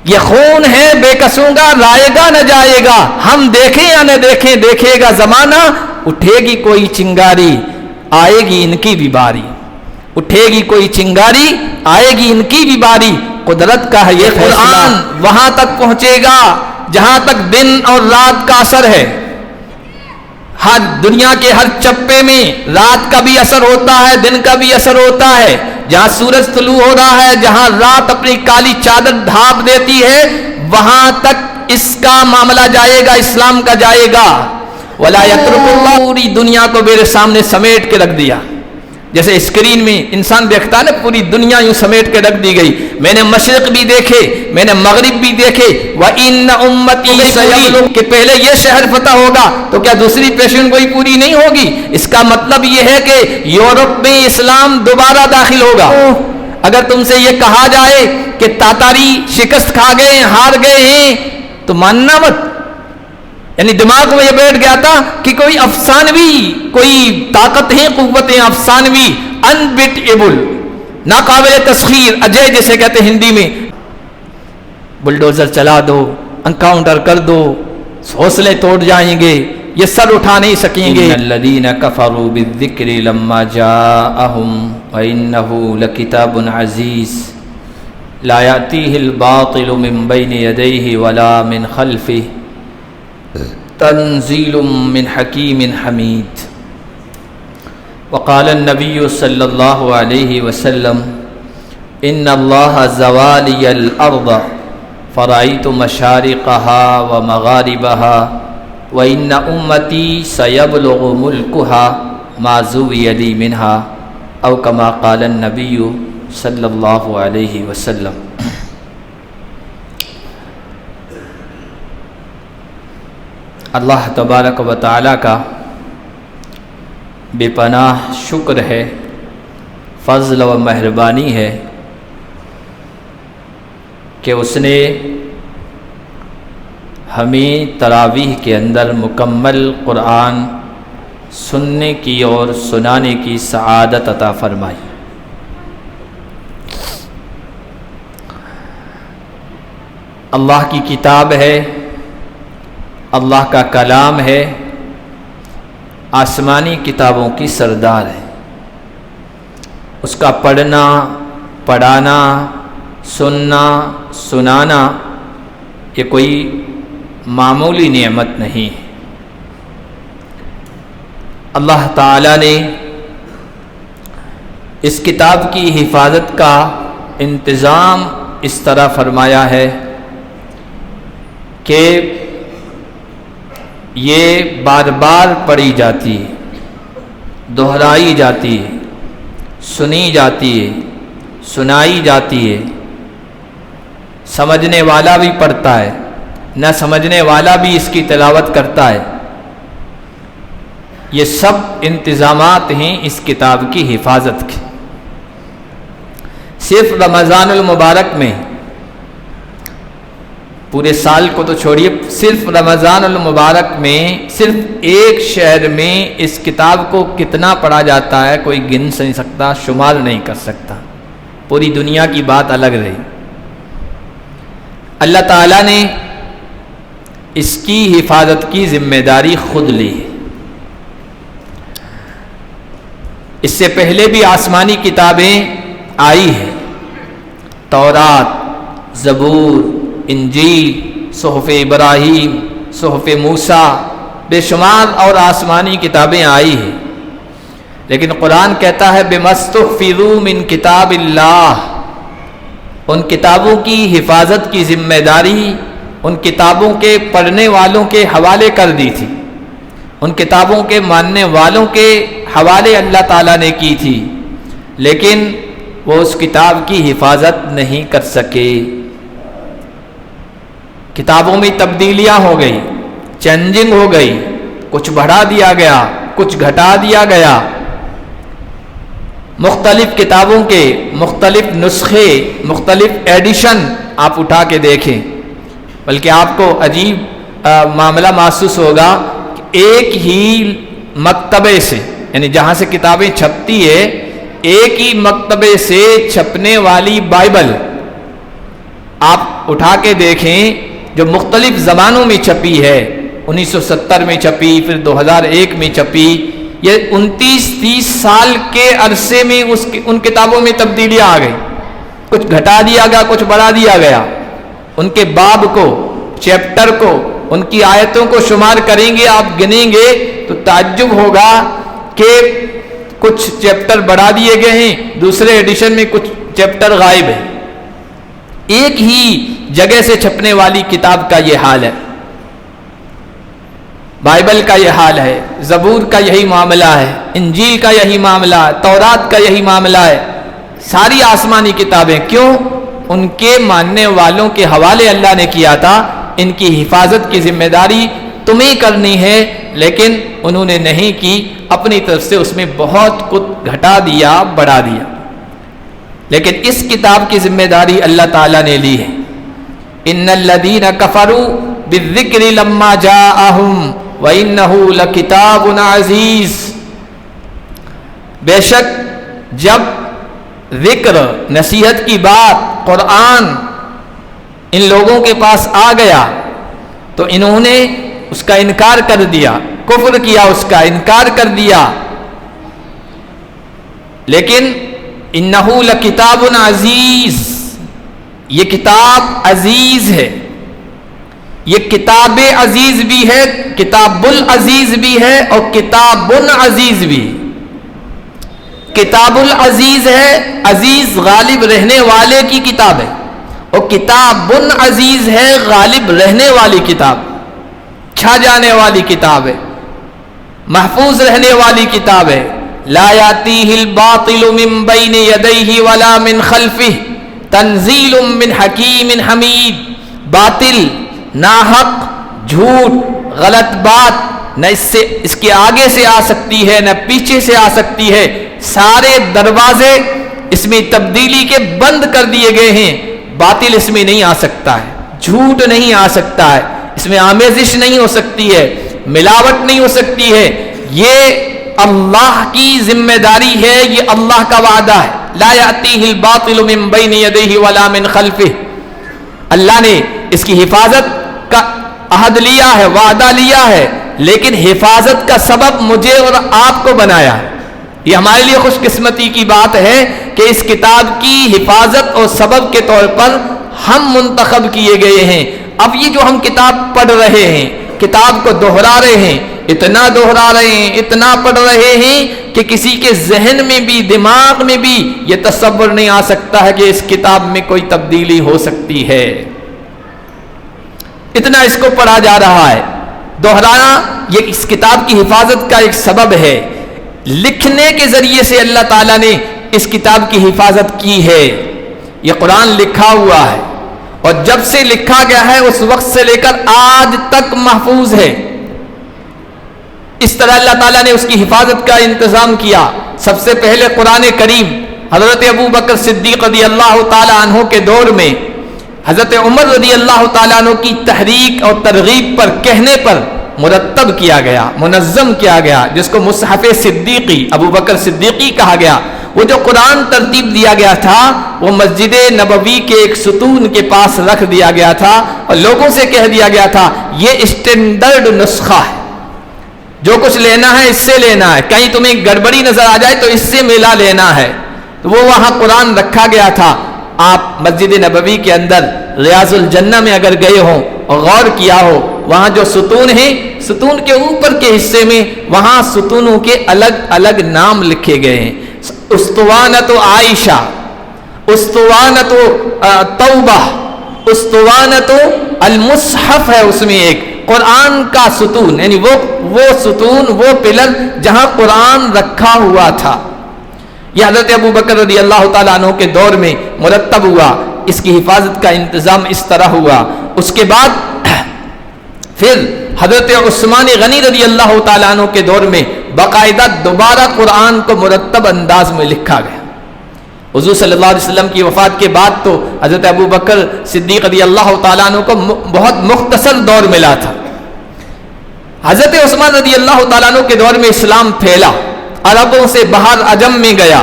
یہ خون ہے بے قصوں کا، لائے گا نہ جائے گا، ہم دیکھیں یا نہ دیکھیں دیکھے گا زمانہ، اٹھے گی کوئی چنگاری آئے گی ان کی بھی باری، اٹھے گی کوئی چنگاری آئے گی ان کی بھی باری، قدرت کا ہے یہ قرآن وہاں تک پہنچے گا جہاں تک دن اور رات کا اثر ہے۔ ہر دنیا کے ہر چپے میں رات کا بھی اثر ہوتا ہے، دن کا بھی اثر ہوتا ہے، جہاں سورج طلوع ہو رہا ہے، جہاں رات اپنی کالی چادر ڈھانپ دیتی ہے، وہاں تک اس کا معاملہ جائے گا، اسلام کا جائے گا۔ وَلَا يَتْرُكُ اللَّهُ، پوری دنیا کو میرے سامنے سمیٹ کے رکھ دیا، جیسے اسکرین میں انسان دیکھتا ہے نا، پوری دنیا یوں سمیٹ کے رکھ دی گئی۔ میں نے مشرق بھی دیکھے، میں نے مغرب بھی دیکھے، وَإِنَّ أُمَّتِي سَيَبْلُغُ، کہ پہلے یہ شہر فتح ہوگا تو کیا دوسری پیشن گوئی پوری نہیں ہوگی؟ اس کا مطلب یہ ہے کہ یورپ میں اسلام دوبارہ داخل ہوگا۔ اگر تم سے یہ کہا جائے کہ تاتاری شکست کھا گئے ہیں، ہار گئے ہیں، تو ماننا مت۔ یعنی دماغ میں یہ بیٹھ گیا تھا کہ کوئی افسانوی کوئی طاقتیں قوتیں افسانوی انبیٹیبل، ناقابل تسخیر، اجے جسے کہتے ہیں ہندی میں، بلڈوزر چلا دو، انکاؤنٹر کر دو، حوصلے توڑ جائیں گے، یہ سر اٹھا نہیں سکیں گے۔ ان الذین کفروا بالذکر لما جاءہم وانہ لکتاب عزیز لا یأتیہ الباطل من بین یدیہ ولا من خلفہ تنزیل من حکیم حمید۔ وقال النبی صلی اللہ علیہ وسلم ان اللہ زوالی الارض فرأیت مشارقها ومغاربها وان امتی سیبلغ ملکها ما زوی لی منها او کما قال النبی صلی اللہ علیہ وسلم۔ اللہ تبارک و تعالیٰ کا بے پناہ شکر ہے، فضل و مہربانی ہے کہ اس نے ہمیں تراویح کے اندر مکمل قرآن سننے کی اور سنانے کی سعادت عطا فرمائی۔ اللہ کی کتاب ہے، اللہ کا کلام ہے، آسمانی کتابوں کی سردار ہے۔ اس کا پڑھنا، پڑھانا، سننا، سنانا یہ کوئی معمولی نعمت نہیں ہے۔ اللہ تعالیٰ نے اس کتاب کی حفاظت کا انتظام اس طرح فرمایا ہے کہ یہ بار بار پڑھی جاتی ہے، دہرائی جاتی ہے، سنی جاتی ہے، سنائی جاتی ہے، سمجھنے والا بھی پڑھتا ہے، نہ سمجھنے والا بھی اس کی تلاوت کرتا ہے۔ یہ سب انتظامات ہیں اس کتاب کی حفاظت کے۔ صرف رمضان المبارک میں، پورے سال کو تو چھوڑیے، صرف رمضان المبارک میں صرف ایک شہر میں اس کتاب کو کتنا پڑھا جاتا ہے کوئی گن نہیں سکتا، شمار نہیں کر سکتا۔ پوری دنیا کی بات الگ رہی۔ اللہ تعالیٰ نے اس کی حفاظت کی ذمہ داری خود لی ہے۔ اس سے پہلے بھی آسمانی کتابیں آئی ہیں، تورات، زبور، انجیل، صحف ابراہیم، صحف موسیٰ، بے شمار اور آسمانی کتابیں آئی ہیں، لیکن قرآن کہتا ہے بِمَسْتُحْفِظُوا مِن کتاب اللہ، ان کتابوں کی حفاظت کی ذمہ داری ان کتابوں کے پڑھنے والوں کے حوالے کر دی تھی، ان کتابوں کے ماننے والوں کے حوالے اللہ تعالیٰ نے کی تھی، لیکن وہ اس کتاب کی حفاظت نہیں کر سکے۔ کتابوں میں تبدیلیاں ہو گئی، چینجنگ ہو گئی، کچھ بڑھا دیا گیا، کچھ گھٹا دیا گیا، مختلف کتابوں کے مختلف نسخے، مختلف ایڈیشن آپ اٹھا کے دیکھیں، بلکہ آپ کو عجیب معاملہ محسوس ہوگا کہ ایک ہی مکتبے سے، یعنی جہاں سے کتابیں چھپتی ہے، ایک ہی مکتبے سے چھپنے والی بائبل آپ اٹھا کے دیکھیں جو مختلف زبانوں میں چھپی ہے، 1970 میں چھپی، پھر 2001 میں چھپی، یہ 29-30 سال کے عرصے میں ان کتابوں میں تبدیلیاں آ گئی، کچھ گھٹا دیا گیا، کچھ بڑھا دیا گیا، ان کے باب کو، چیپٹر کو، ان کی آیتوں کو شمار کریں گے آپ، گنیں گے تو تعجب ہوگا کہ کچھ چیپٹر بڑھا دیے گئے ہیں، دوسرے ایڈیشن میں کچھ چیپٹر غائب ہیں۔ ایک ہی جگہ سے چھپنے والی کتاب کا یہ حال ہے، بائبل کا یہ حال ہے، زبور کا یہی معاملہ ہے، انجیل کا یہی معاملہ ہے، تورات کا یہی معاملہ ہے، ساری آسمانی کتابیں۔ کیوں؟ ان کے ماننے والوں کے حوالے اللہ نے کیا تھا، ان کی حفاظت کی ذمہ داری تمہیں کرنی ہے، لیکن انہوں نے نہیں کی، اپنی طرف سے اس میں بہت کچھ گھٹا دیا، بڑھا دیا۔ لیکن اس کتاب کی ذمہ داری اللہ تعالیٰ نے لی ہے۔ ان الذین کفروا بالذکر لما جاءہم وَإِنَّهُ لَكِتَابٌ عَزِيزٌ، بے شک جب ذکر نصیحت کی بات قرآن ان لوگوں کے پاس آ گیا تو انہوں نے اس کا انکار کر دیا، کفر کیا، اس کا انکار کر دیا۔ لیکن اِنَّهُ لَكِتَابٌ عَزِيزٌ، یہ کتاب عزیز ہے، یہ کتاب عزیز بھی ہے، کتاب العزیز بھی ہے، اور کتاب عزیز بھی۔ کتاب العزیز ہے، عزیز غالب رہنے والے کی کتاب ہے، اور کتاب عزیز ہے، غالب رہنے والی کتاب، چھا جانے والی کتاب ہے، محفوظ رہنے والی کتاب ہے۔ لا یاتیہ الباطل من بین یدیہ ولا من خلفہ تنزیل من حکیم حمید، باطل، ناحق، جھوٹ، غلط بات نہ اس کے آگے سے آ سکتی ہے نہ پیچھے سے آ سکتی ہے، سارے دروازے اس میں تبدیلی کے بند کر دیے گئے ہیں، باطل اس میں نہیں آ سکتا ہے، جھوٹ نہیں آ سکتا ہے، اس میں آمیزش نہیں ہو سکتی ہے، ملاوٹ نہیں ہو سکتی ہے۔ یہ اللہ کی ذمہ داری ہے، یہ اللہ کا وعدہ ہے۔ لا یاتیہ الباطل من بین یدیہ ولا من خلفہ، اللہ نے اس کی حفاظت کا عہد لیا ہے، وعدہ لیا ہے، لیکن حفاظت کا سبب مجھے اور آپ کو بنایا ہے۔ یہ ہمارے لیے خوش قسمتی کی بات ہے کہ اس کتاب کی حفاظت اور سبب کے طور پر ہم منتخب کیے گئے ہیں۔ اب یہ جو ہم کتاب پڑھ رہے ہیں، کتاب کو دہرا رہے ہیں، اتنا دہرا رہے ہیں، اتنا پڑھ رہے ہیں کہ کسی کے ذہن میں بھی، دماغ میں بھی یہ تصور نہیں آ سکتا ہے کہ اس کتاب میں کوئی تبدیلی ہو سکتی ہے، اتنا اس کو پڑھا جا رہا ہے۔ دہرانا یہ اس کتاب کی حفاظت کا ایک سبب ہے۔ لکھنے کے ذریعے سے اللہ تعالیٰ نے اس کتاب کی حفاظت کی ہے۔ یہ قرآن لکھا ہوا ہے، اور جب سے لکھا گیا ہے اس وقت سے لے کر آج تک محفوظ ہے۔ اس طرح اللہ تعالیٰ نے اس کی حفاظت کا انتظام کیا۔ سب سے پہلے قرآن کریم حضرت ابو بکر صدیق رضی اللہ تعالیٰ عنہ کے دور میں حضرت عمر رضی اللہ تعالیٰ عنہ کی تحریک اور ترغیب پر، کہنے پر مرتب کیا گیا، منظم کیا گیا، جس کو مصحف صدیقی، ابو بکر صدیقی کہا گیا۔ وہ جو قرآن ترتیب دیا گیا تھا وہ مسجد نبوی کے ایک ستون کے پاس رکھ دیا گیا تھا، اور لوگوں سے کہہ دیا گیا تھا یہ اسٹینڈرڈ نسخہ ہے، جو کچھ لینا ہے اس سے لینا ہے، کہیں تمہیں گڑبڑی نظر آ جائے تو اس سے ملا لینا ہے۔ تو وہ وہاں قرآن رکھا گیا تھا۔ آپ مسجد نبوی کے اندر ریاض الجنہ میں اگر گئے ہوں اور غور کیا ہو، وہاں جو ستون ہیں، ستون کے اوپر کے حصے میں وہاں ستونوں کے الگ الگ نام لکھے گئے ہیں۔ اسطوانۃ عائشہ، اسطوانۃ توبہ، اسطوانۃ المصحف ہے اس میں ایک قرآن کا ستون، یعنی وہ ستون، وہ پلر جہاں قرآن رکھا ہوا تھا۔ یہ حضرت ابو بکر رضی اللہ تعالیٰ عنہ کے دور میں مرتب ہوا، اس کی حفاظت کا انتظام اس طرح ہوا۔ اس کے بعد پھر حضرت عثمان غنی رضی اللہ تعالیٰ عنہ کے دور میں باقاعدہ دوبارہ قرآن کو مرتب انداز میں لکھا گیا۔ حضور صلی اللہ علیہ وسلم کی وفات کے بعد تو حضرت ابو بکر صدیق رضی اللہ تعالیٰ عنہ کو بہت مختصر دور ملا تھا۔ حضرت عثمان رضی اللہ تعالیٰ عنہ کے دور میں اسلام پھیلا، عربوں سے باہر عجم میں گیا،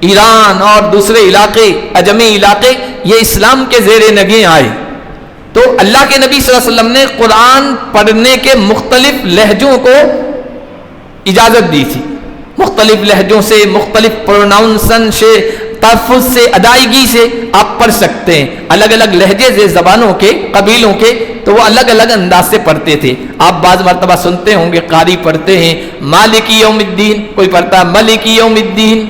ایران اور دوسرے علاقے، عجمی علاقے، یہ اسلام کے زیر نگیں آئے۔ تو اللہ کے نبی صلی اللہ علیہ وسلم نے قرآن پڑھنے کے مختلف لہجوں کو اجازت دی تھی. مختلف لہجوں سے، مختلف پروناؤنسن سے، تلفظ سے، ادائیگی سے آپ پڑھ سکتے ہیں. الگ الگ لہجے سے زبانوں کے، قبیلوں کے، تو وہ الگ الگ انداز سے پڑھتے تھے. آپ بعض مرتبہ سنتے ہوں گے قاری پڑھتے ہیں مالک یوم الدین، کوئی پڑھتا ہے ملک یوم الدین،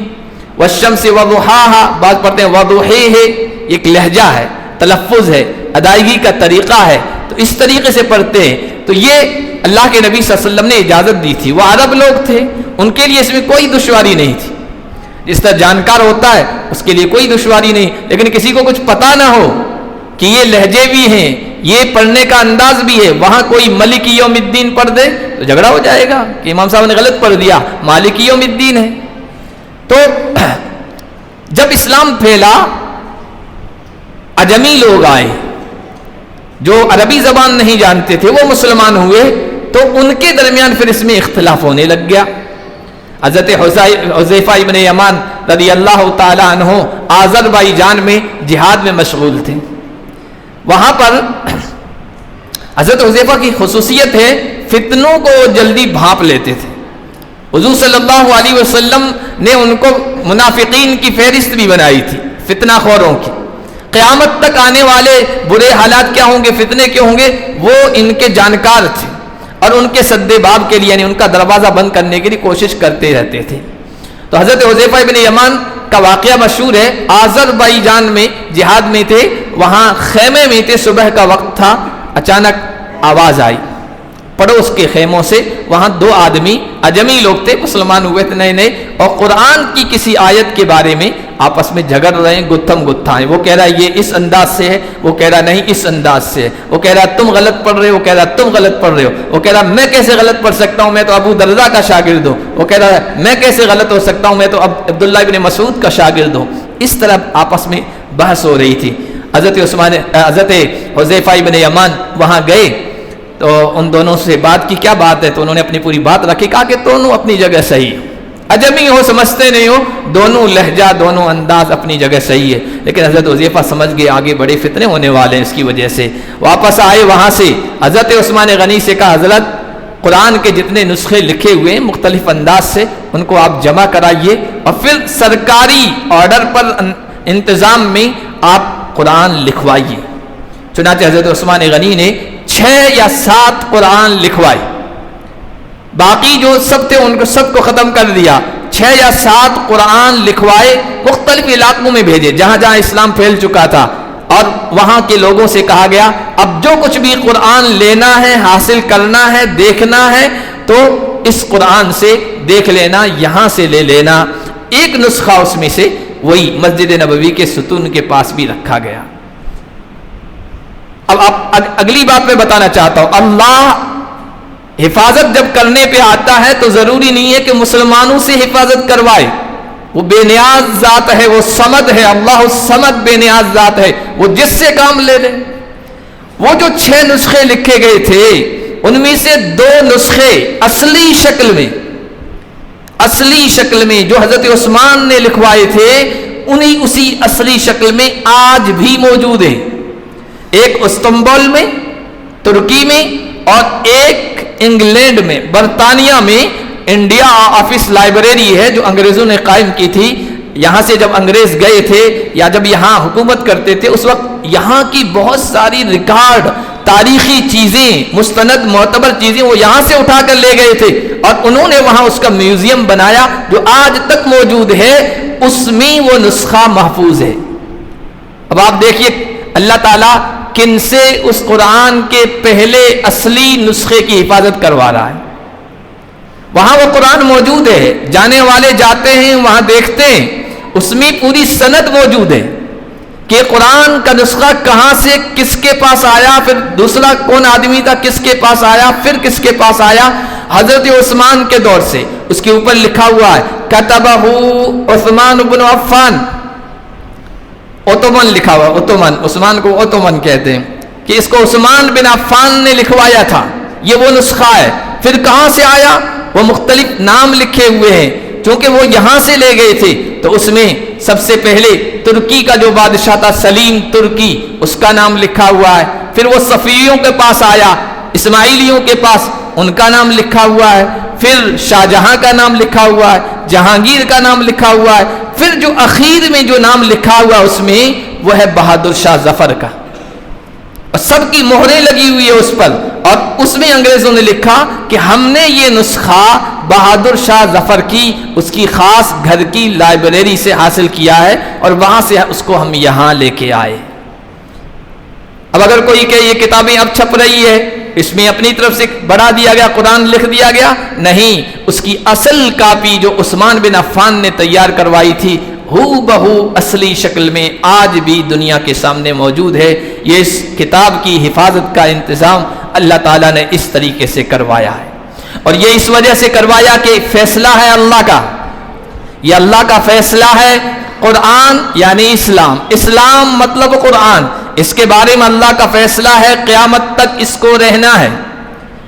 والشمس وضحاها، بعض پڑھتے ہیں وضحیہ. ایک لہجہ ہے، تلفظ ہے، ادائیگی کا طریقہ ہے، تو اس طریقے سے پڑھتے ہیں. تو یہ اللہ کے نبی صلی اللہ علیہ وسلم نے اجازت دی تھی. وہ عرب لوگ تھے، ان کے لیے اس میں کوئی دشواری نہیں تھی. جس طرح جانکار ہوتا ہے اس کے لیے کوئی دشواری نہیں، لیکن کسی کو کچھ پتا نہ ہو کہ یہ لہجے بھی ہیں، یہ پڑھنے کا انداز بھی ہے، وہاں کوئی ملک یوم الدین پڑھ دے تو جھگڑا ہو جائے گا کہ امام صاحب نے غلط پڑھ دیا، مالک یوم الدین ہے. تو جب اسلام پھیلا، عجمی لوگ آئے جو عربی زبان نہیں جانتے تھے، وہ مسلمان ہوئے، تو ان کے درمیان پھر اس میں اختلاف ہونے لگ گیا. حضرت حذیفہ ابن یمان رضی اللہ تعالی عنہ آذربائیجان میں جہاد میں مشغول تھے. وہاں پر حضرت حذیفہ کی خصوصیت ہے، فتنوں کو جلدی بھانپ لیتے تھے. حضور صلی اللہ علیہ وسلم نے ان کو منافقین کی فہرست بھی بنائی تھی، فتنہ خوروں کی. قیامت تک آنے والے برے حالات کیا ہوں گے، فتنے کیا ہوں گے، وہ ان کے جانکار تھے، اور ان کے سد باب کے لیے، یعنی ان کا دروازہ بند کرنے کے لیے کوشش کرتے رہتے تھے. تو حضرت حذیفہ ابن یمان کا واقعہ مشہور ہے. آذربائیجان میں جہاد میں تھے، وہاں خیمے میں تھے، صبح کا وقت تھا، اچانک آواز آئی پڑوس کے خیموں سے. وہاں دو آدمی عجمی لوگ تھے، مسلمان ہوئے تھے نئے نئے، اور قرآن کی کسی آیت کے بارے میں آپس میں جھگڑ رہے ہیں، گتھم گتھا ہیں. وہ کہہ رہا ہے یہ اس انداز سے ہے، وہ کہہ رہا نہیں اس انداز سے ہے. وہ کہہ رہا تم غلط پڑھ رہے ہو، وہ کہہ رہا تم غلط پڑھ رہے ہو. وہ کہہ رہا میں کیسے غلط پڑھ سکتا ہوں، میں تو ابو درداء کا شاگرد ہوں. وہ کہہ رہا ہے میں کیسے غلط ہو سکتا ہوں، میں تو عبداللہ ابن مسعود کا شاگرد ہوں. اس طرح آپس میں بحث ہو رہی تھی. حضرت حذیفہ ابن یمان وہاں گئے تو ان دونوں سے بات کی، کیا بات ہے؟ تو انہوں نے اپنی پوری بات رکھی، کہا کہ دونوں اپنی جگہ صحیح، عجمی ہو سمجھتے نہیں ہو، دونوں لہجہ دونوں انداز اپنی جگہ صحیح ہے. لیکن حضرت حذیفہ سمجھ گئے آگے بڑے فتنے ہونے والے ہیں، اس کی وجہ سے واپس آئے. وہاں سے حضرت عثمان غنی سے کہا حضرت قرآن کے جتنے نسخے لکھے ہوئے ہیں مختلف انداز سے، ان کو آپ جمع کرائیے، اور پھر سرکاری آرڈر پر انتظام میں آپ قرآن لکھوائیے. چنانچہ حضرت عثمان غنی نے 6 یا 7 قرآن لکھوائے. باقی جو سب تھے ان کو سب کو ختم کر دیا. 6 یا 7 قرآن لکھوائے، مختلف علاقوں میں بھیجے جہاں جہاں اسلام پھیل چکا تھا، اور وہاں کے لوگوں سے کہا گیا اب جو کچھ بھی قرآن لینا ہے، حاصل کرنا ہے، دیکھنا ہے، تو اس قرآن سے دیکھ لینا، یہاں سے لے لینا. ایک نسخہ اس میں سے وہی مسجد نبوی کے ستون کے پاس بھی رکھا گیا. اب آپ اگلی بات میں بتانا چاہتا ہوں، اللہ حفاظت جب کرنے پہ آتا ہے تو ضروری نہیں ہے کہ مسلمانوں سے حفاظت کروائے. وہ بے نیاز ذات ہے، وہ صمد ہے، اللہ الصمد بے نیاز ذات ہے، وہ جس سے کام لے لے. وہ جو 6 نسخے لکھے گئے تھے ان میں سے 2 نسخے اصلی شکل میں جو حضرت عثمان نے لکھوائے تھے اسی اصلی شکل میں آج بھی موجود ہیں. ایک استنبول میں، ترکی میں، اور ایک انگلینڈ میں، برطانیہ میں انڈیا آفس لائبریری ہے جو انگریزوں نے قائم کی تھی. یہاں سے جب انگریز گئے تھے یا جب یہاں حکومت کرتے تھے اس وقت یہاں کی بہت ساری ریکارڈ، تاریخی چیزیں، مستند معتبر چیزیں وہ یہاں سے اٹھا کر لے گئے تھے، اور انہوں نے وہاں اس کا میوزیم بنایا جو آج تک موجود ہے. اس میں وہ نسخہ محفوظ ہے. اب آپ دیکھیے اللہ تعالیٰ کن سے اس قرآن کے پہلے اصلی نسخے کی حفاظت کروا رہا ہے. وہاں وہ قرآن موجود ہے، جانے والے جاتے ہیں وہاں دیکھتے ہیں، اس میں پوری سند موجود ہے کہ قرآن کا نسخہ کہاں سے کس کے پاس آیا، پھر دوسرا کون آدمی تھا کس کے پاس آیا، پھر کس کے پاس آیا. حضرت عثمان کے دور سے اس کے اوپر لکھا ہوا ہے کتبہ عثمان بن عفان، اوتومن لکھا ہوا، اوتومن، عثمان کو اوتومن کہتے ہیں، کہ اس کو عثمان بن عفان نے لکھوایا تھا. یہ وہ نسخہ ہے. پھر کہاں سے آیا؟ وہ مختلف نام لکھے ہوئے ہیں. چونکہ وہ یہاں سے لے گئے تھے تو اس میں سب سے پہلے ترکی کا جو بادشاہ تھا سلیم ترکی، اس کا نام لکھا ہوا ہے. پھر وہ صفویوں کے پاس آیا، اسماعیلیوں کے پاس، ان کا نام لکھا ہوا ہے. پھر شاہ جہاں کا نام لکھا ہوا ہے، جہانگیر کا نام لکھا ہوا ہے. پھر جو اخیر میں جو نام لکھا ہوا اس میں وہ ہے بہادر شاہ ظفر کا، اور سب کی مہریں لگی ہوئی ہے اس پر. اور اس میں انگریزوں نے لکھا کہ ہم نے یہ نسخہ بہادر شاہ ظفر کی اس کی خاص گھر کی لائبریری سے حاصل کیا ہے اور وہاں سے اس کو ہم یہاں لے کے آئے. اب اگر کوئی کہ یہ کتابیں اب چھپ رہی ہے، اس میں اپنی طرف سے بڑھا دیا گیا، قرآن لکھ دیا گیا، نہیں، اس کی اصل کاپی جو عثمان بن عفان نے تیار کروائی تھی ہو بہو اصلی شکل میں آج بھی دنیا کے سامنے موجود ہے. یہ اس کتاب کی حفاظت کا انتظام اللہ تعالیٰ نے اس طریقے سے کروایا ہے، اور یہ اس وجہ سے کروایا کہ فیصلہ ہے اللہ کا، یہ اللہ کا فیصلہ ہے. قرآن یعنی اسلام، اسلام مطلب قرآن، اس کے بارے میں اللہ کا فیصلہ ہے قیامت تک اس کو رہنا ہے،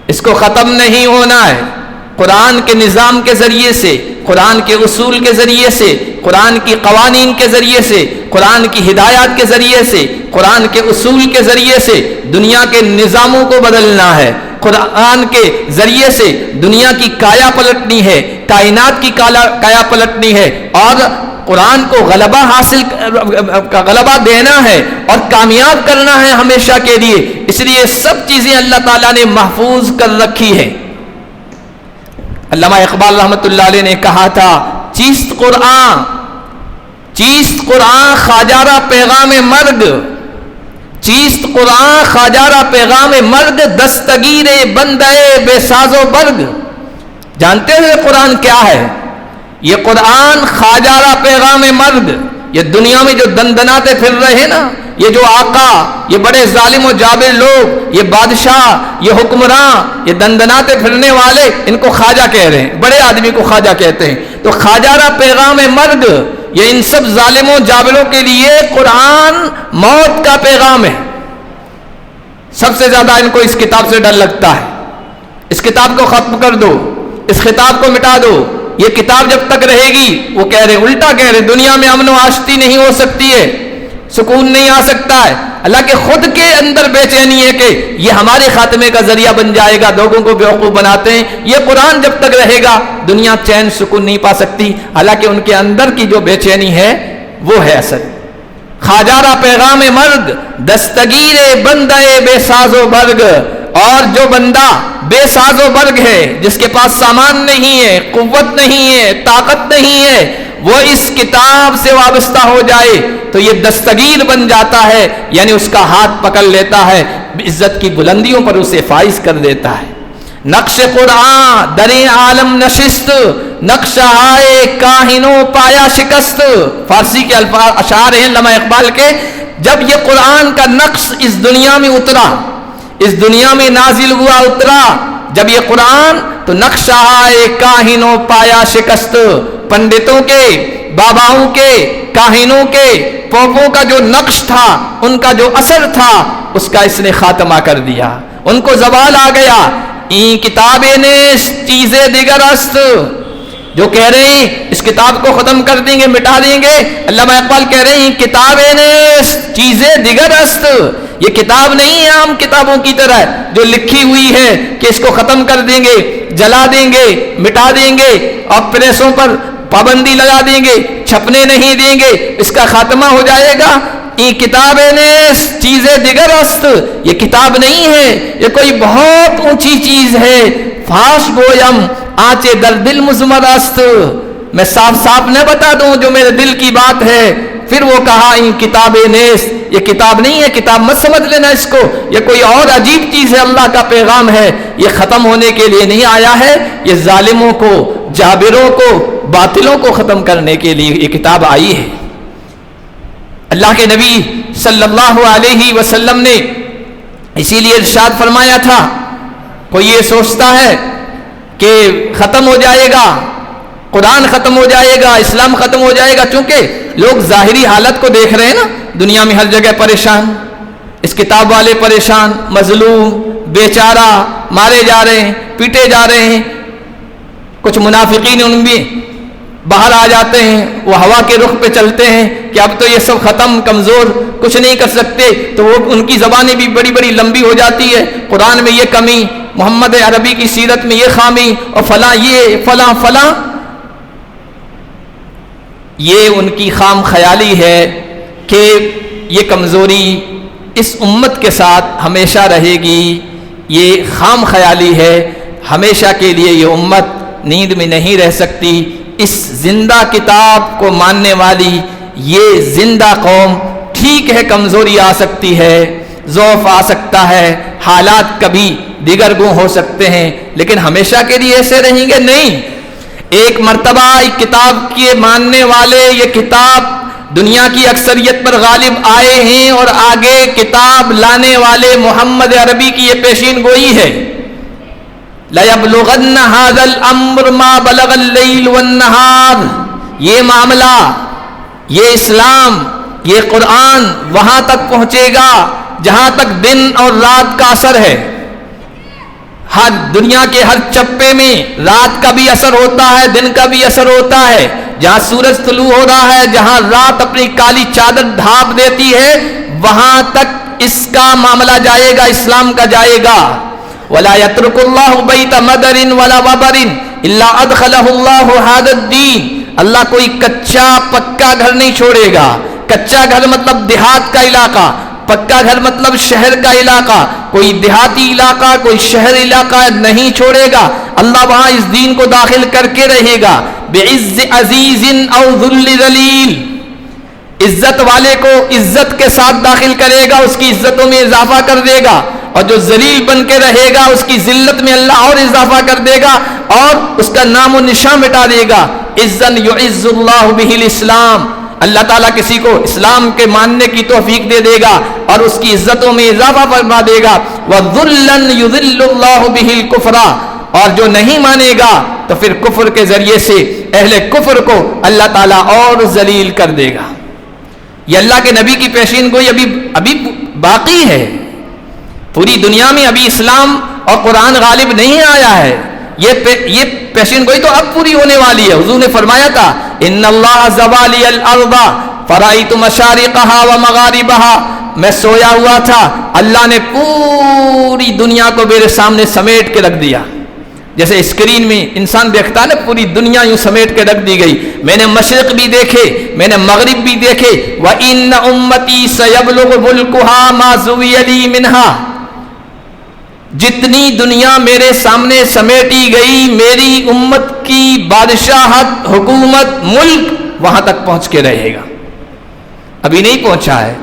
اس کو ختم نہیں ہونا ہے. قرآن کے نظام کے ذریعے سے، قرآن کے اصول کے ذریعے سے، قرآن کی قوانین کے ذریعے سے، قرآن کی ہدایات کے ذریعے سے، قرآن کے اصول کے ذریعے سے دنیا کے نظاموں کو بدلنا ہے. قرآن کے ذریعے سے دنیا کی کایا پلٹنی ہے، کائنات کی کایا پلٹنی ہے، اور قرآن کو غلبہ دینا ہے اور کامیاب کرنا ہے ہمیشہ کے لیے. اس لیے سب چیزیں اللہ تعالیٰ نے محفوظ کر رکھی ہے. علامہ اقبال رحمۃ اللہ علیہ نے کہا تھا، چیست قرآن خواجارہ پیغام مرگ، چیست قرآن خواجارہ پیغام مرگ، دستگیر بندے بے ساز و برگ. جانتے ہیں قرآن کیا ہے؟ یہ قرآن خواجارہ پیغام مرگ. یہ دنیا میں جو دندناتے پھر رہے ہیں نا، یہ جو آقا، یہ بڑے ظالم و جابر لوگ، یہ بادشاہ، یہ حکمراں، یہ دندناتے پھرنے والے، ان کو خواجہ کہہ رہے ہیں، بڑے آدمی کو خواجہ کہتے ہیں. تو خواجارہ پیغام مرگ، یہ ان سب ظالموں جابروں کے لیے قرآن موت کا پیغام ہے. سب سے زیادہ ان کو اس کتاب سے ڈر لگتا ہے. اس کتاب کو ختم کر دو، اس خطاب کو مٹا دو، یہ کتاب جب تک رہے گی. وہ کہہ رہے، الٹا کہہ رہے، دنیا میں امن و آشتی نہیں ہو سکتی ہے، سکون نہیں آ سکتا ہے. اللہ کے خود کے اندر بے چینی ہے کہ یہ ہمارے خاتمے کا ذریعہ بن جائے گا. لوگوں کو بیوقوف بناتے ہیں. یہ قرآن جب تک رہے گا دنیا چین سکون نہیں پا سکتی. حالانکہ ان کے اندر کی جو بے چینی ہے وہ ہے اصل. خواجارہ پیغام مرگ، دستگیر بندے بے ساز و برگ. اور جو بندہ بے ساز و برگ ہے، جس کے پاس سامان نہیں ہے، قوت نہیں ہے، طاقت نہیں ہے، وہ اس کتاب سے وابستہ ہو جائے تو یہ دستگیر بن جاتا ہے، یعنی اس کا ہاتھ پکڑ لیتا ہے، عزت کی بلندیوں پر اسے فائز کر دیتا ہے. نقش قرآن در عالم نشست، نقش آئے کاہنوں پایا شکست. فارسی کے اشعار ہیں علامہ اقبال کے. جب یہ قرآن کا نقش اس دنیا میں اترا، اس دنیا میں نازل ہوا، اترا جب یہ قرآن، تو نقش آئے کاہنوں پایا شکست. پنڈتوں کے، باباؤں کے، کاہنوں کے، پوپوں کا جو نقش تھا، ان کا جو اثر تھا، اس کا اس نے خاتمہ کر دیا. ان کو زوال آ گیا. این کتابیں نے چیزیں دیگر است، جو کہہ رہے ہیں اس کتاب کو ختم کر دیں گے، مٹا دیں گے. علامہ اقبال کہہ رہے ہیں کتابیں نے چیزیں دیگر است. یہ کتاب نہیں ہے عام کتابوں کی طرح جو لکھی ہوئی ہے کہ اس کو ختم کر دیں گے، جلا دیں گے، مٹا دیں گے، اور پریسوں پر پابندی لگا دیں گے، چھپنے نہیں دیں گے، اس کا خاتمہ ہو جائے گا. یہ کتابیں نے چیزیں دیگر است. یہ کتاب نہیں ہے، یہ کوئی بہت اونچی چیز ہے. فاش گویم آنچے در دل مزمر است. میں صاف صاف نہ بتا دوں جو میرے دل کی بات ہے. پھر وہ کہا ان کتابیں نیست، یہ کتاب نہیں ہے، کتاب مت سمجھ لینا اس کو، یہ کوئی اور عجیب چیز ہے، اللہ کا پیغام ہے. یہ ختم ہونے کے لیے نہیں آیا ہے، یہ ظالموں کو، جابروں کو، باطلوں کو ختم کرنے کے لیے یہ کتاب آئی ہے. اللہ کے نبی صلی اللہ علیہ وسلم نے اسی لیے ارشاد فرمایا تھا، کوئی یہ سوچتا ہے کہ ختم ہو جائے گا، قرآن ختم ہو جائے گا، اسلام ختم ہو جائے گا، چونکہ لوگ ظاہری حالت کو دیکھ رہے ہیں نا، دنیا میں ہر جگہ پریشان، اس کتاب والے پریشان، مظلوم، بیچارہ، مارے جا رہے ہیں، پیٹے جا رہے ہیں. کچھ منافقین ان میں باہر آ جاتے ہیں، وہ ہوا کے رخ پہ چلتے ہیں کہ اب تو یہ سب ختم، کمزور، کچھ نہیں کر سکتے، تو وہ ان کی زبانیں بھی بڑی بڑی لمبی ہو جاتی ہے، قرآن میں یہ کمی، محمد عربی کی سیرت میں یہ خامی، اور فلاں یہ فلاں فلاں. یہ ان کی خام خیالی ہے کہ یہ کمزوری اس امت کے ساتھ ہمیشہ رہے گی. یہ خام خیالی ہے، ہمیشہ کے لیے یہ امت نیند میں نہیں رہ سکتی. اس زندہ کتاب کو ماننے والی یہ زندہ قوم، ٹھیک ہے کمزوری آ سکتی ہے، ضعف آ سکتا ہے، حالات کبھی دیگر گوں ہو سکتے ہیں، لیکن ہمیشہ کے لیے ایسے رہیں گے نہیں. ایک مرتبہ ایک کتاب کے ماننے والے یہ کتاب دنیا کی اکثریت پر غالب آئے ہیں، اور آگے کتاب لانے والے محمد عربی کی یہ پیشین گوئی ہے. لَيَبْلُغَنَّ هَذَا الْأَمْرُ مَا بَلَغَ اللَّيْلُ وَالنَّهَارُ. یہ معاملہ، یہ اسلام، یہ قرآن وہاں تک پہنچے گا جہاں تک دن اور رات کا اثر ہے. ہر دنیا کے ہر چپے میں رات کا بھی اثر ہوتا ہے، دن کا بھی اثر ہوتا ہے. جہاں سورج طلوع ہو رہا ہے، جہاں رات اپنی کالی چادر ڈھانپ دیتی ہے، وہاں تک اس کا معاملہ جائے گا، اسلام کا جائے گا. وَلَا يَتْرُكُ اللَّهُ بَيْتَ مَدَرٍ وَلَا وَبَرٍ إِلَّا أَدْخَلَهُ اللَّهُ هَذَا الدِّينَ. اللہ کوئی کچا پکا گھر نہیں چھوڑے گا. کچا گھر مطلب دیہات کا علاقہ، پکا گھر مطلب شہر کا علاقہ. کوئی دیہاتی علاقہ، کوئی شہر علاقہ نہیں چھوڑے گا. اللہ وہاں اس دین کو داخل کر کے رہے گا. بِعِزِّ عَزِيزٍ أَوْ ذُلِّ ذَلِيلٍ. عزت والے کو عزت کے ساتھ داخل کرے گا، اس کی عزتوں میں اضافہ کر دے گا، اور جو ذلیل بن کے رہے گا اس کی ذلت میں اللہ اور اضافہ کر دے گا اور اس کا نام و نشان مٹا دے گا. عزن یعز اللہ بہ الاسلام. اللہ تعالیٰ کسی کو اسلام کے ماننے کی توفیق دے دے گا اور اس کی عزتوں میں اضافہ فرما دے گا. وَذُلًّا يُذِلُّ اللَّهُ بِهِ الْكُفْرَ. اور جو نہیں مانے گا تو پھر کفر کے ذریعے سے اہل کفر کو اللہ تعالیٰ اور ذلیل کر دے گا. یہ اللہ کے نبی کی پیشین گوئی ابھی باقی ہے. پوری دنیا میں ابھی اسلام اور قرآن غالب نہیں آیا ہے. یہ پیشین گوئی تو اب پوری ہونے والی ہے. حضور نے فرمایا تھا ان اللہ زوالی الارض فرأیت مشارقها ومغاربها. میں سویا ہوا تھا، اللہ نے پوری دنیا کو میرے سامنے سمیٹ کے رکھ دیا. جیسے اسکرین میں انسان دیکھتا ہے نا، پوری دنیا یوں سمیٹ کے رکھ دی گئی. میں نے مشرق بھی دیکھے، میں نے مغرب بھی دیکھے. وَإِنَّ أُمَّتِي سَيَبْلُغُ مُلْكُهَا مَا زُوِيَ لِي مِنْهَا. جتنی دنیا میرے سامنے سمیٹی گئی، میری امت کی بادشاہت، حکومت، ملک وہاں تک پہنچ کے رہے گا. ابھی نہیں پہنچا ہے.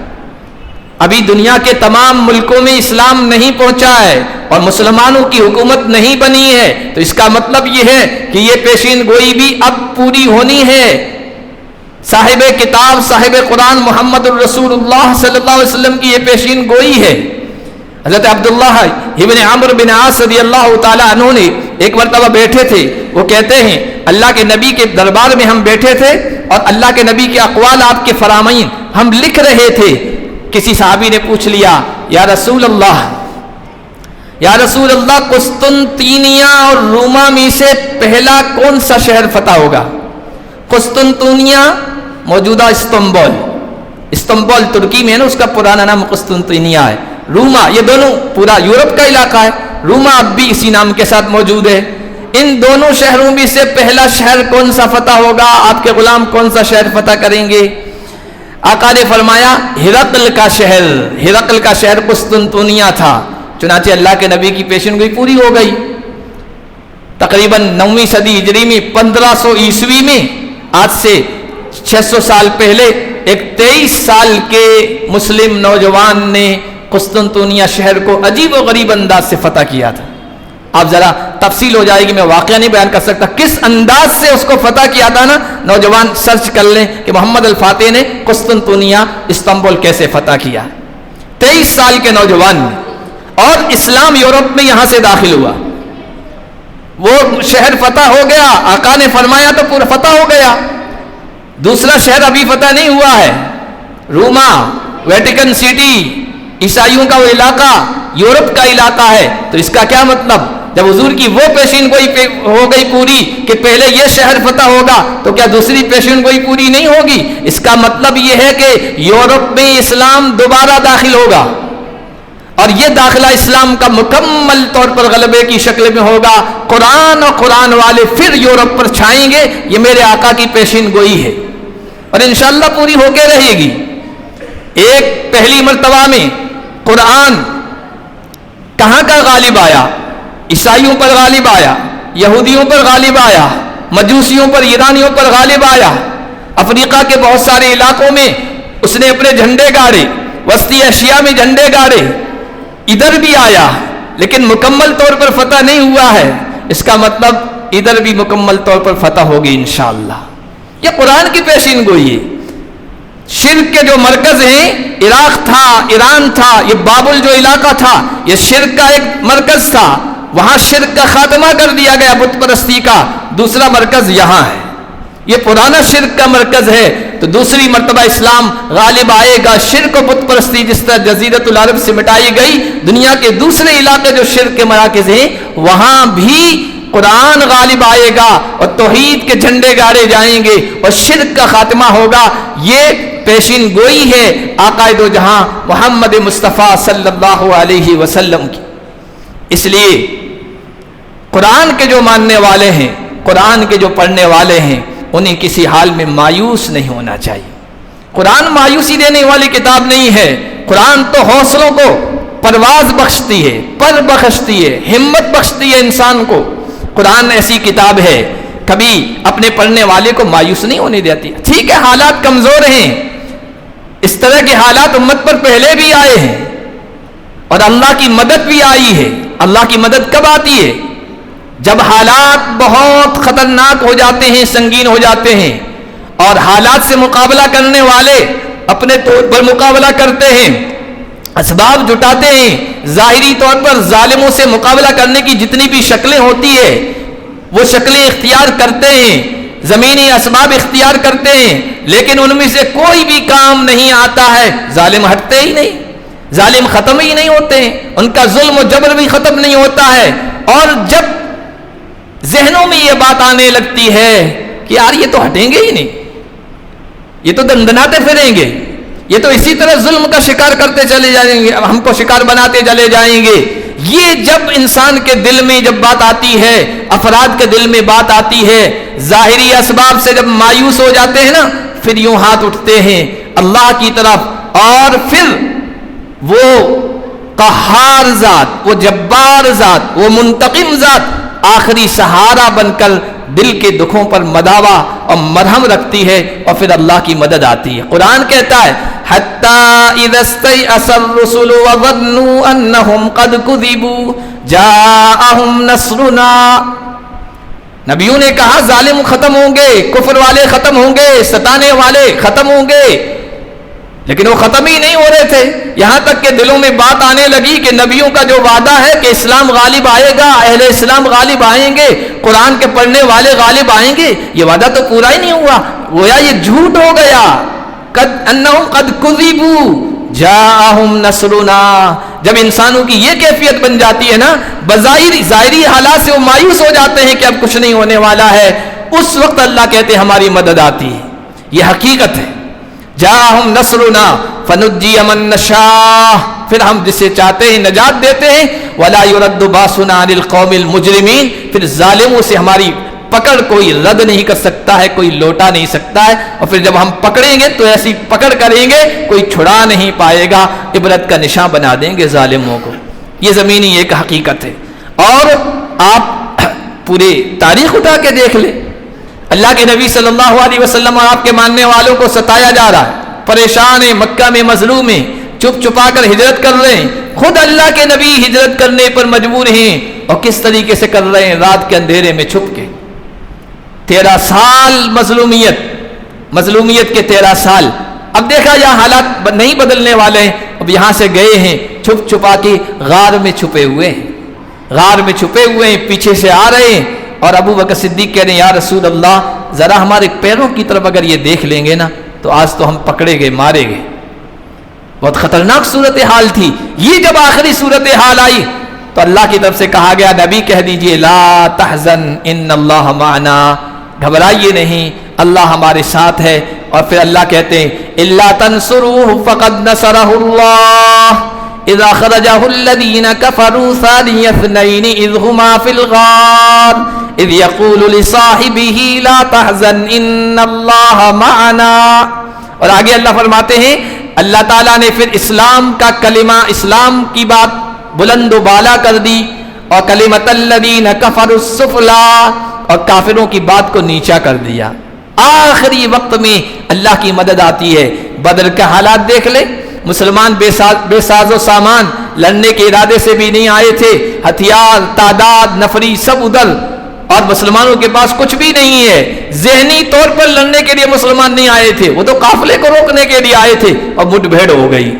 ابھی دنیا کے تمام ملکوں میں اسلام نہیں پہنچا ہے اور مسلمانوں کی حکومت نہیں بنی ہے. تو اس کا مطلب یہ ہے کہ یہ پیشین گوئی بھی اب پوری ہونی ہے. صاحب کتاب، صاحب قرآن محمد الرسول اللہ صلی اللہ علیہ وسلم کی یہ پیشین گوئی ہے. حضرت عبداللہ ابن عمرو بن عاص رضی اللہ تعالیٰ عنہ نے ایک مرتبہ بیٹھے تھے. وہ کہتے ہیں اللہ کے نبی کے دربار میں ہم بیٹھے تھے اور اللہ کے نبی کے اقوال آپ کے فرامین ہم لکھ رہے تھے. کسی صحابی نے پوچھ لیا، یا رسول اللہ، قسطنطینیہ اور روما میں سے پہلا کون سا شہر فتح ہوگا؟ قسطنطینیہ موجودہ استنبول ترکی میں ہے نا، اس کا پرانا نام قسطنطینیہ ہے. روما یہ دونوں پورا یورپ کا علاقہ ہے. روما اب بھی اسی نام کے ساتھ موجود ہے. ان دونوں شہروں میں سے پہلا شہر کون سا فتح ہوگا؟ آپ کے غلام کون سا شہر فتح کریں گے؟ آقا نے فرمایا ہرقل کا شہر قسطنطنیہ تھا. چنانچہ اللہ کے نبی کی پیشن گوئی پوری ہو گئی. تقریباً 9ویں صدی ہجری میں 1500 عیسوی میں، آج سے 600 سال پہلے، ایک 23 سال کے مسلم نوجوان نے قسطنطنیہ شہر کو عجیب و غریب انداز سے فتح کیا تھا. آپ ذرا تفصیل ہو جائے گی، میں واقعہ نہیں بیان کر سکتا کس انداز سے اس کو فتح کیا تھا نا. نوجوان سرچ کر لیں کہ محمد الفاتح نے قسطنطنیہ استنبول کیسے فتح کیا. 23 سال کے نوجوان نے، اور اسلام یورپ میں یہاں سے داخل ہوا. وہ شہر فتح ہو گیا، آقا نے فرمایا تو پورا فتح ہو گیا. دوسرا شہر ابھی فتح نہیں ہوا ہے، روما، ویٹیکن سٹی، عیسائیوں کا وہ علاقہ یورپ کا علاقہ ہے. تو اس کا کیا مطلب؟ جب حضور کی وہ پیشین گوئی ہو گئی پوری کہ پہلے یہ شہر فتح ہوگا تو کیا دوسری پیشین گوئی پوری نہیں ہوگی؟ اس کا مطلب یہ ہے کہ یورپ میں اسلام دوبارہ داخل ہوگا، اور یہ داخلہ اسلام کا مکمل طور پر غلبے کی شکل میں ہوگا۔ قرآن اور قرآن والے پھر یورپ پر چھائیں گے، یہ میرے آقا کی پیشین گوئی ہے اور انشاءاللہ پوری ہو کے رہے گی۔ ایک پہلی مرتبہ میں قرآن کہاں کا غالب آیا؟ عیسائیوں پر غالب آیا، یہودیوں پر غالب آیا، مجوسیوں پر، ایرانیوں پر غالب آیا۔ افریقہ کے بہت سارے علاقوں میں اس نے اپنے جھنڈے گاڑے، وسطی ایشیا میں جھنڈے گاڑے، ادھر بھی آیا لیکن مکمل طور پر فتح نہیں ہوا ہے۔ اس کا مطلب ادھر بھی مکمل طور پر فتح ہوگی انشاءاللہ۔ یہ قرآن کی پیشین گوئی ہے۔ شرک کے جو مرکز ہیں، عراق تھا، ایران تھا، یہ بابل جو علاقہ تھا یہ شرک کا ایک مرکز تھا، وہاں شرک کا خاتمہ کر دیا گیا، بت پرستی کا۔ دوسرا مرکز یہاں ہے، یہ پرانا شرک کا مرکز ہے، تو دوسری مرتبہ اسلام غالب آئے گا۔ شرک و بت پرستی جس طرح جزیرۃ العرب سے مٹائی گئی، دنیا کے دوسرے علاقے جو شرک کے مراکز ہیں وہاں بھی قرآن غالب آئے گا اور توحید کے جھنڈے گاڑے جائیں گے اور شرک کا خاتمہ ہوگا۔ یہ پیشین گوئی ہے آقا دو جہاں محمد مصطفیٰ صلی اللہ علیہ وسلم کی۔ اس لیے قرآن کے جو ماننے والے ہیں، قرآن کے جو پڑھنے والے ہیں، انہیں کسی حال میں مایوس نہیں ہونا چاہیے۔ قرآن مایوسی دینے والی کتاب نہیں ہے، قرآن تو حوصلوں کو پرواز بخشتی ہے، پر بخشتی ہے، ہمت بخشتی ہے انسان کو۔ قرآن ایسی کتاب ہے کبھی اپنے پڑھنے والے کو مایوس نہیں ہونے دیتی۔ ٹھیک ہے حالات کمزور ہیں، اس طرح کے حالات امت پر پہلے بھی آئے ہیں اور اللہ کی مدد بھی آئی ہے۔ اللہ کی مدد کب آتی ہے؟ جب حالات بہت خطرناک ہو جاتے ہیں، سنگین ہو جاتے ہیں، اور حالات سے مقابلہ کرنے والے اپنے طور پر مقابلہ کرتے ہیں، اسباب جٹاتے ہیں، ظاہری طور پر ظالموں سے مقابلہ کرنے کی جتنی بھی شکلیں ہوتی ہے وہ شکلیں اختیار کرتے ہیں، زمینی اسباب اختیار کرتے ہیں، لیکن ان میں سے کوئی بھی کام نہیں آتا ہے، ظالم ہٹتے ہی نہیں، ظالم ختم ہی نہیں ہوتے ہیں، ان کا ظلم و جبر بھی ختم نہیں ہوتا ہے۔ اور جب ذہنوں میں یہ بات آنے لگتی ہے کہ یار یہ تو ہٹیں گے ہی نہیں، یہ تو دندناتے پھریں گے، یہ تو اسی طرح ظلم کا شکار کرتے چلے جائیں گے، ہم کو شکار بناتے چلے جائیں گے، یہ جب انسان کے دل میں جب بات آتی ہے، افراد کے دل میں بات آتی ہے، ظاہری اسباب سے جب مایوس ہو جاتے ہیں نا، پھر یوں ہاتھ اٹھتے ہیں اللہ کی طرف، اور پھر وہ قہار ذات، وہ جبار ذات، وہ منتقم ذات آخری سہارا بن کر دل کے دکھوں پر مداوا اور مرہم رکھتی ہے، اور پھر اللہ کی مدد آتی ہے۔ قرآن کہتا ہے حَتَّى إِذَا اسْتَيْأَسَ الرُّسُلُ وَظَنُّوا أَنَّهُمْ قَدْ كُذِبُوا جَاءَهُمْ نَصْرُنَا۔ نبیوں نے کہا ظالم ختم ہوں گے، کفر والے ختم ہوں گے، ستانے والے ختم ہوں گے، لیکن وہ ختم ہی نہیں ہو رہے تھے، یہاں تک کہ دلوں میں بات آنے لگی کہ نبیوں کا جو وعدہ ہے کہ اسلام غالب آئے گا، اہل اسلام غالب آئیں گے، قرآن کے پڑھنے والے غالب آئیں گے، یہ وعدہ تو پورا ہی نہیں ہوا، گویا یہ جھوٹ ہو گیا۔ انہم قد کذبوا جاءہم نصرنا۔ جب انسانوں کی یہ کیفیت بن جاتی ہے نا، ظاہری حالات سے وہ مایوس ہو جاتے ہیں کہ اب کچھ نہیں ہونے والا ہے، اس وقت اللہ کہتے ہیں ہماری مدد آتی ہے، یہ حقیقت ہے۔ جاءہم نصرنا فنجی من نشاء، پھر ہم جسے چاہتے ہیں نجات دیتے ہیں، ولا يرد باسنا عن القوم المجرمین، پھر ظالموں سے ہماری پکڑ کوئی رد نہیں کر سکتا ہے، کوئی لوٹا نہیں سکتا ہے، اور پھر جب ہم پکڑیں گے تو ایسی پکڑ کریں گے کوئی چھڑا نہیں پائے گا، عبرت کا نشان بنا دیں گے ظالموں کو۔ یہ زمینی ایک حقیقت ہے، اور آپ پورے تاریخ اٹھا کے دیکھ لیں، اللہ کے نبی صلی اللہ علیہ وسلم اور آپ کے ماننے والوں کو ستایا جا رہا ہے، پریشان ہیں، مکہ میں مظلوم ہیں، چھپ چھپا کر ہجرت کر رہے ہیں، خود اللہ کے نبی ہجرت کرنے پر مجبور ہیں، اور کس طریقے سے کر رہے ہیں؟ رات کے اندھیرے میں چھپ کے۔ 13 سال مظلومیت کے 13 سال، اب دیکھا یہاں حالات نہیں بدلنے والے ہیں، اب یہاں سے گئے ہیں چھپ چھپا کے، غار میں چھپے ہوئے ہیں، غار میں چھپے ہوئے ہیں، پیچھے سے آ رہے ہیں، اور ابو بکر صدیق کہہ رہے ہیں یا رسول اللہ ذرا ہمارے پیروں کی طرف اگر یہ دیکھ لیں گے نا تو آج تو ہم پکڑے گئے، مارے گئے۔ بہت خطرناک صورتحال تھی۔ یہ جب آخری صورتحال آئی تو اللہ کی طرف سے کہا گیا نبی کہہ دیجئے لا تحزن ان اللہ معنا، گھبرائیے نہیں، اللہ ہمارے ساتھ ہے۔ اور پھر اللہ کہتے ہیں الا تنصروه فقد نصره اللہ اذ اخرجه الذين كفروا ثاني اثنين اذ هما في الغار اذ يقول لصاحبه لا تحزن ان اللہ معنا۔ اور آگے اللہ فرماتے ہیں اللہ تعالیٰ نے پھر اسلام کا کلمہ، اسلام کی بات بلند و بالا کر دی، اور کلمۃ الذین کفروا السفلی، اور کافروں کی بات کو نیچا کر دیا۔ آخری وقت میں اللہ کی مدد آتی ہے۔ بدر کا حالات دیکھ لے، مسلمان بے ساز و سامان، لڑنے کے ارادے سے بھی نہیں آئے تھے، ہتھیار، تعداد، نفری سب ادھر، اور مسلمانوں کے پاس کچھ بھی نہیں ہے۔ ذہنی طور پر لڑنے کے لیے مسلمان نہیں آئے تھے، وہ تو قافلے کو روکنے کے لیے آئے تھے، اور مٹ بھیڑ ہو گئی۔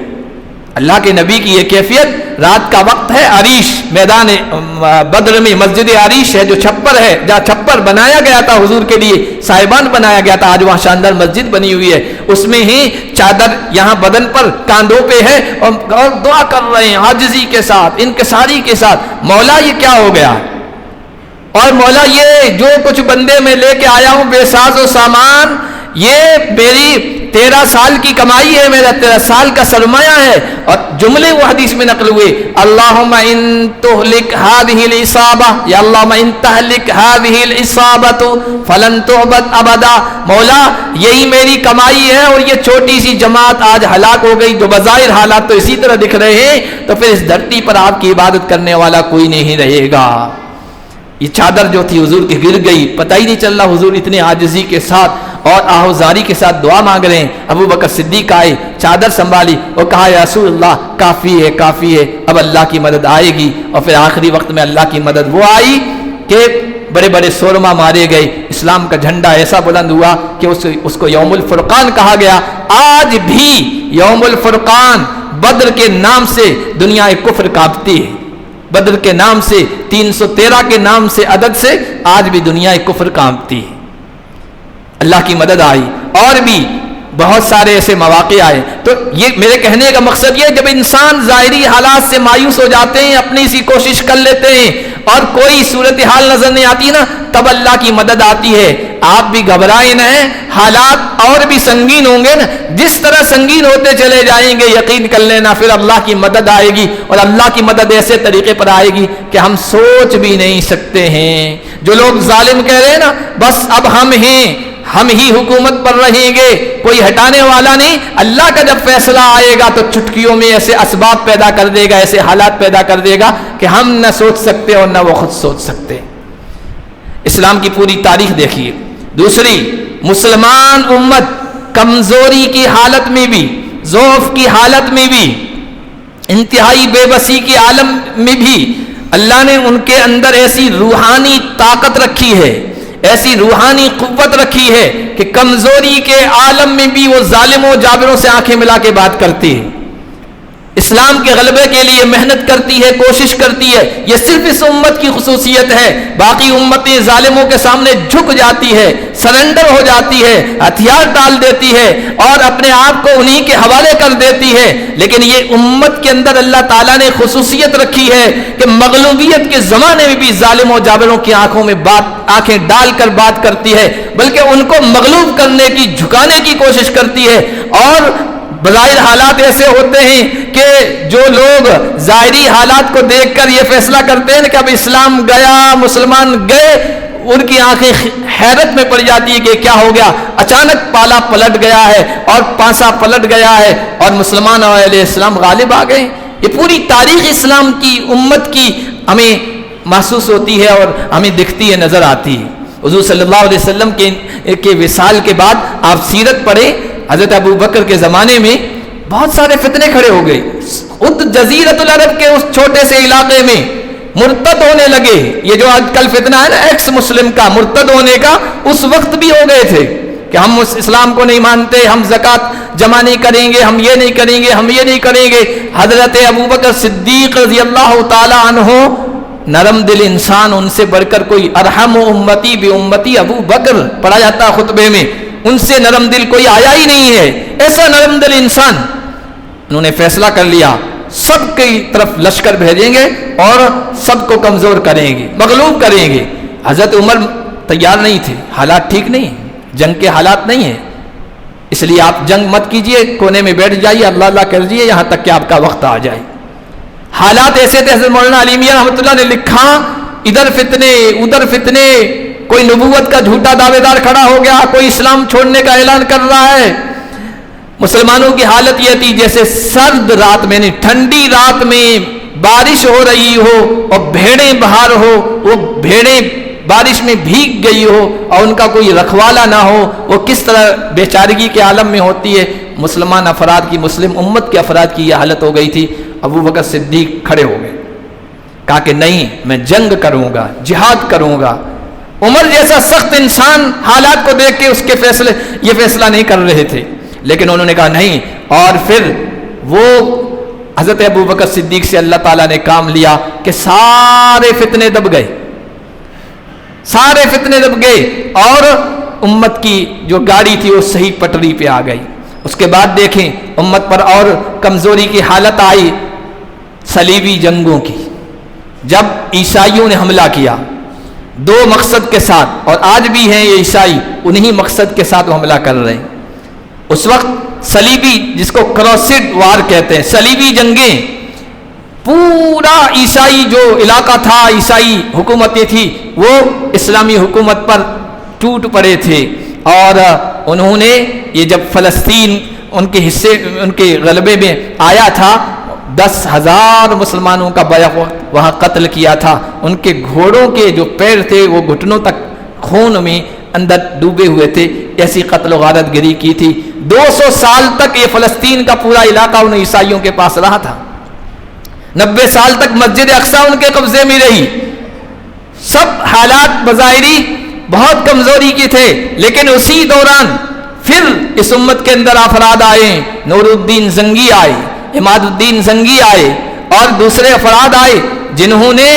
اللہ کے نبی کی یہ کیفیت، رات کا وقت ہے، عریش میدان بدر میں مسجد عریش ہے جو چھپر ہے، جہاں چھپر بنایا گیا تھا حضور کے لیے، صاحبان بنایا گیا تھا، آج وہاں شاندار مسجد بنی ہوئی ہے، اس میں ہی چادر یہاں بدن پر کاندھوں پہ ہے، اور دعا کر رہے ہیں عاجزی کے ساتھ، انکساری کے ساتھ، مولا یہ کیا ہو گیا؟ اور مولا یہ جو کچھ بندے میں لے کے آیا ہوں بے ساز و سامان، یہ میری 13 سال کی کمائی ہے، میرا 13 سال کا سرمایہ ہے۔ اور جملے وہ حدیث میں نقل ہوئے اللہم ان تہلک هذه العصابہ، یا اللہم ان تہلک هذه العصابۃ فلن تعبد ابدا، مولا یہی میری کمائی ہے، اور یہ چھوٹی سی جماعت آج ہلاک ہو گئی، جو بظاہر حالات تو اسی طرح دکھ رہے ہیں، تو پھر اس دھرتی پر آپ کی عبادت کرنے والا کوئی نہیں رہے گا۔ یہ چادر جو تھی حضور کی گر گئی، پتہ ہی نہیں چل رہا حضور اتنے عاجزی کے ساتھ اور آہوزاری کے ساتھ دعا مانگ رہے ہیں۔ ابو بکر صدیق آئے، چادر سنبھالی اور کہا یا رسول اللہ کافی ہے کافی ہے، اب اللہ کی مدد آئے گی۔ اور پھر آخری وقت میں اللہ کی مدد وہ آئی کہ بڑے بڑے سورما مارے گئے، اسلام کا جھنڈا ایسا بلند ہوا کہ اس کو یوم الفرقان کہا گیا۔ آج بھی یوم الفرقان بدر کے نام سے دنیا کفر کانپتی ہے، بدر کے نام سے، 313 کے نام سے، عدد سے آج بھی دنیا کفر کانپتی ہے۔ اللہ کی مدد آئی، اور بھی بہت سارے ایسے مواقع آئے۔ تو یہ میرے کہنے کا مقصد یہ، جب انسان ظاہری حالات سے مایوس ہو جاتے ہیں، اپنی سی کوشش کر لیتے ہیں اور کوئی صورتحال نظر نہیں آتی نا، تب اللہ کی مدد آتی ہے۔ آپ بھی گھبرائیں نہ، حالات اور بھی سنگین ہوں گے نا، جس طرح سنگین ہوتے چلے جائیں گے یقین کر لینا پھر اللہ کی مدد آئے گی، اور اللہ کی مدد ایسے طریقے پر آئے گی کہ ہم سوچ بھی نہیں سکتے ہیں۔ جو لوگ ظالم کہہ رہے ہیں نا بس اب ہم ہیں، ہم ہی حکومت پر رہیں گے، کوئی ہٹانے والا نہیں، اللہ کا جب فیصلہ آئے گا تو چٹکیوں میں ایسے اسباب پیدا کر دے گا، ایسے حالات پیدا کر دے گا کہ ہم نہ سوچ سکتے اور نہ وہ خود سوچ سکتے۔ اسلام کی پوری تاریخ دیکھیے۔ دوسری، مسلمان امت کمزوری کی حالت میں بھی، ضعف کی حالت میں بھی، انتہائی بے بسی کے عالم میں بھی اللہ نے ان کے اندر ایسی روحانی طاقت رکھی ہے، ایسی روحانی قوت رکھی ہے کہ کمزوری کے عالم میں بھی وہ ظالموں جابروں سے آنکھیں ملا کے بات کرتی ہے، اسلام کے غلبے کے لیے محنت کرتی ہے، کوشش کرتی ہے۔ یہ صرف اس امت کی خصوصیت ہے، باقی امتیں ظالموں کے سامنے جھک جاتی ہے، سرنڈر ہو جاتی ہے، ہتھیار ڈال دیتی ہے اور اپنے آپ کو انہی کے حوالے کر دیتی ہے۔ لیکن یہ امت کے اندر اللہ تعالیٰ نے خصوصیت رکھی ہے کہ مغلوبیت کے زمانے میں بھی ظالموں جابروں کی آنکھوں میں آنکھیں ڈال کر بات کرتی ہے، بلکہ ان کو مغلوب کرنے کی، جھکانے کی کوشش کرتی ہے۔ اور بظاہر حالات ایسے ہوتے ہیں کہ جو لوگ ظاہری حالات کو دیکھ کر یہ فیصلہ کرتے ہیں کہ اب اسلام گیا، مسلمان گئے، ان کی آنکھیں حیرت میں پڑ جاتی ہے کہ کیا ہو گیا، اچانک پالا پلٹ گیا ہے اور پانسا پلٹ گیا ہے اور مسلمان اور اہل اسلام غالب آ گئے۔ یہ پوری تاریخ اسلام کی امت کی ہمیں محسوس ہوتی ہے اور ہمیں دکھتی ہے، نظر آتی ہے۔ حضور صلی اللہ علیہ وسلم کے وصال کے بعد آپ سیرت پڑھیں، حضرت ابو بکر کے زمانے میں بہت سارے فتنے کھڑے ہو گئے، خود جزیرۃ العرب کے اس چھوٹے سے علاقے میں مرتد ہونے لگے۔ یہ جو آج کل فتنہ ہے نا ایکس مسلم کا، مرتد ہونے کا، اس وقت بھی ہو گئے تھے کہ ہم اس اسلام کو نہیں مانتے، ہم زکوٰۃ جمع نہیں کریں گے، ہم یہ نہیں کریں گے، ہم یہ نہیں کریں گے۔ حضرت ابو بکر صدیق رضی اللہ تعالی عنہ، نرم دل انسان، ان سے بڑھ کر کوئی، ارحم امتی بی امتی ابو بکر پڑھا جاتا خطبے میں، ان سے نرم دل کوئی آیا ہی نہیں ہے، ایسا نرم دل انسان۔ انہوں نے فیصلہ کر لیا سب کی طرف لشکر بھیجیں گے اور سب کو کمزور کریں گے، مغلوب کریں گے۔ حضرت عمر تیار نہیں تھے، حالات ٹھیک نہیں ہیں، جنگ کے حالات نہیں ہیں، اس لیے آپ جنگ مت کیجئے، کونے میں بیٹھ جائیے، اللہ اللہ کریے یہاں تک کہ آپ کا وقت آ جائے۔ حالات ایسے تھے، حضرت مولانا علی میاں رحمۃ اللہ نے لکھا، ادھر فتنے ادھر فتنے، کوئی نبوت کا جھوٹا دعوے دار کھڑا ہو گیا، کوئی اسلام چھوڑنے کا اعلان کر رہا ہے۔ مسلمانوں کی حالت یہ تھی جیسے سرد رات میں، نہیں ٹھنڈی رات میں بارش ہو رہی ہو اور بھیڑیں باہر ہو، وہ بھیڑیں بارش میں بھیگ گئی ہو اور ان کا کوئی رکھوالا نہ ہو، وہ کس طرح بیچارگی کے عالم میں ہوتی ہے۔ مسلمان افراد کی، مسلم امت کے افراد کی یہ حالت ہو گئی تھی۔ ابو بکر صدیق کھڑے ہو گئے، کہا کہ نہیں، میں جنگ کروں گا، جہاد کروں گا۔ عمر جیسا سخت انسان حالات کو دیکھ کے اس کے یہ فیصلہ نہیں کر رہے تھے، لیکن انہوں نے کہا نہیں، اور پھر وہ حضرت ابو بکر صدیق سے اللہ تعالیٰ نے کام لیا کہ سارے فتنے دب گئے، سارے فتنے دب گئے اور امت کی جو گاڑی تھی وہ صحیح پٹری پہ آ گئی۔ اس کے بعد دیکھیں امت پر اور کمزوری کی حالت آئی، صلیبی جنگوں کی، جب عیسائیوں نے حملہ کیا دو مقصد کے ساتھ، اور آج بھی ہیں یہ عیسائی، انہی مقصد کے ساتھ وہ حملہ کر رہے ہیں۔ اس وقت صلیبی، جس کو کروسیڈ وار کہتے ہیں، صلیبی جنگیں، پورا عیسائی جو علاقہ تھا، عیسائی حکومتیں تھی، وہ اسلامی حکومت پر ٹوٹ پڑے تھے، اور انہوں نے یہ جب فلسطین ان کے حصے، ان کے غلبے میں آیا تھا، 10,000 مسلمانوں کا بیک وقت وہاں قتل کیا تھا۔ ان کے گھوڑوں کے جو پیر تھے وہ گھٹنوں تک خون میں اندر ڈوبے ہوئے تھے، ایسی قتل و غارت گری کی تھی۔ 200 سال تک یہ فلسطین کا پورا علاقہ ان عیسائیوں کے پاس رہا تھا۔ 90 سال تک مسجد اقصیٰ ان کے قبضے میں رہی۔ سب حالات بظاہری بہت کمزوری کے تھے، لیکن اسی دوران پھر اس امت کے اندر افراد آئے، نور الدین زنگی آئے، عماد الدین زنگی آئے، اور دوسرے افراد آئے جنہوں نے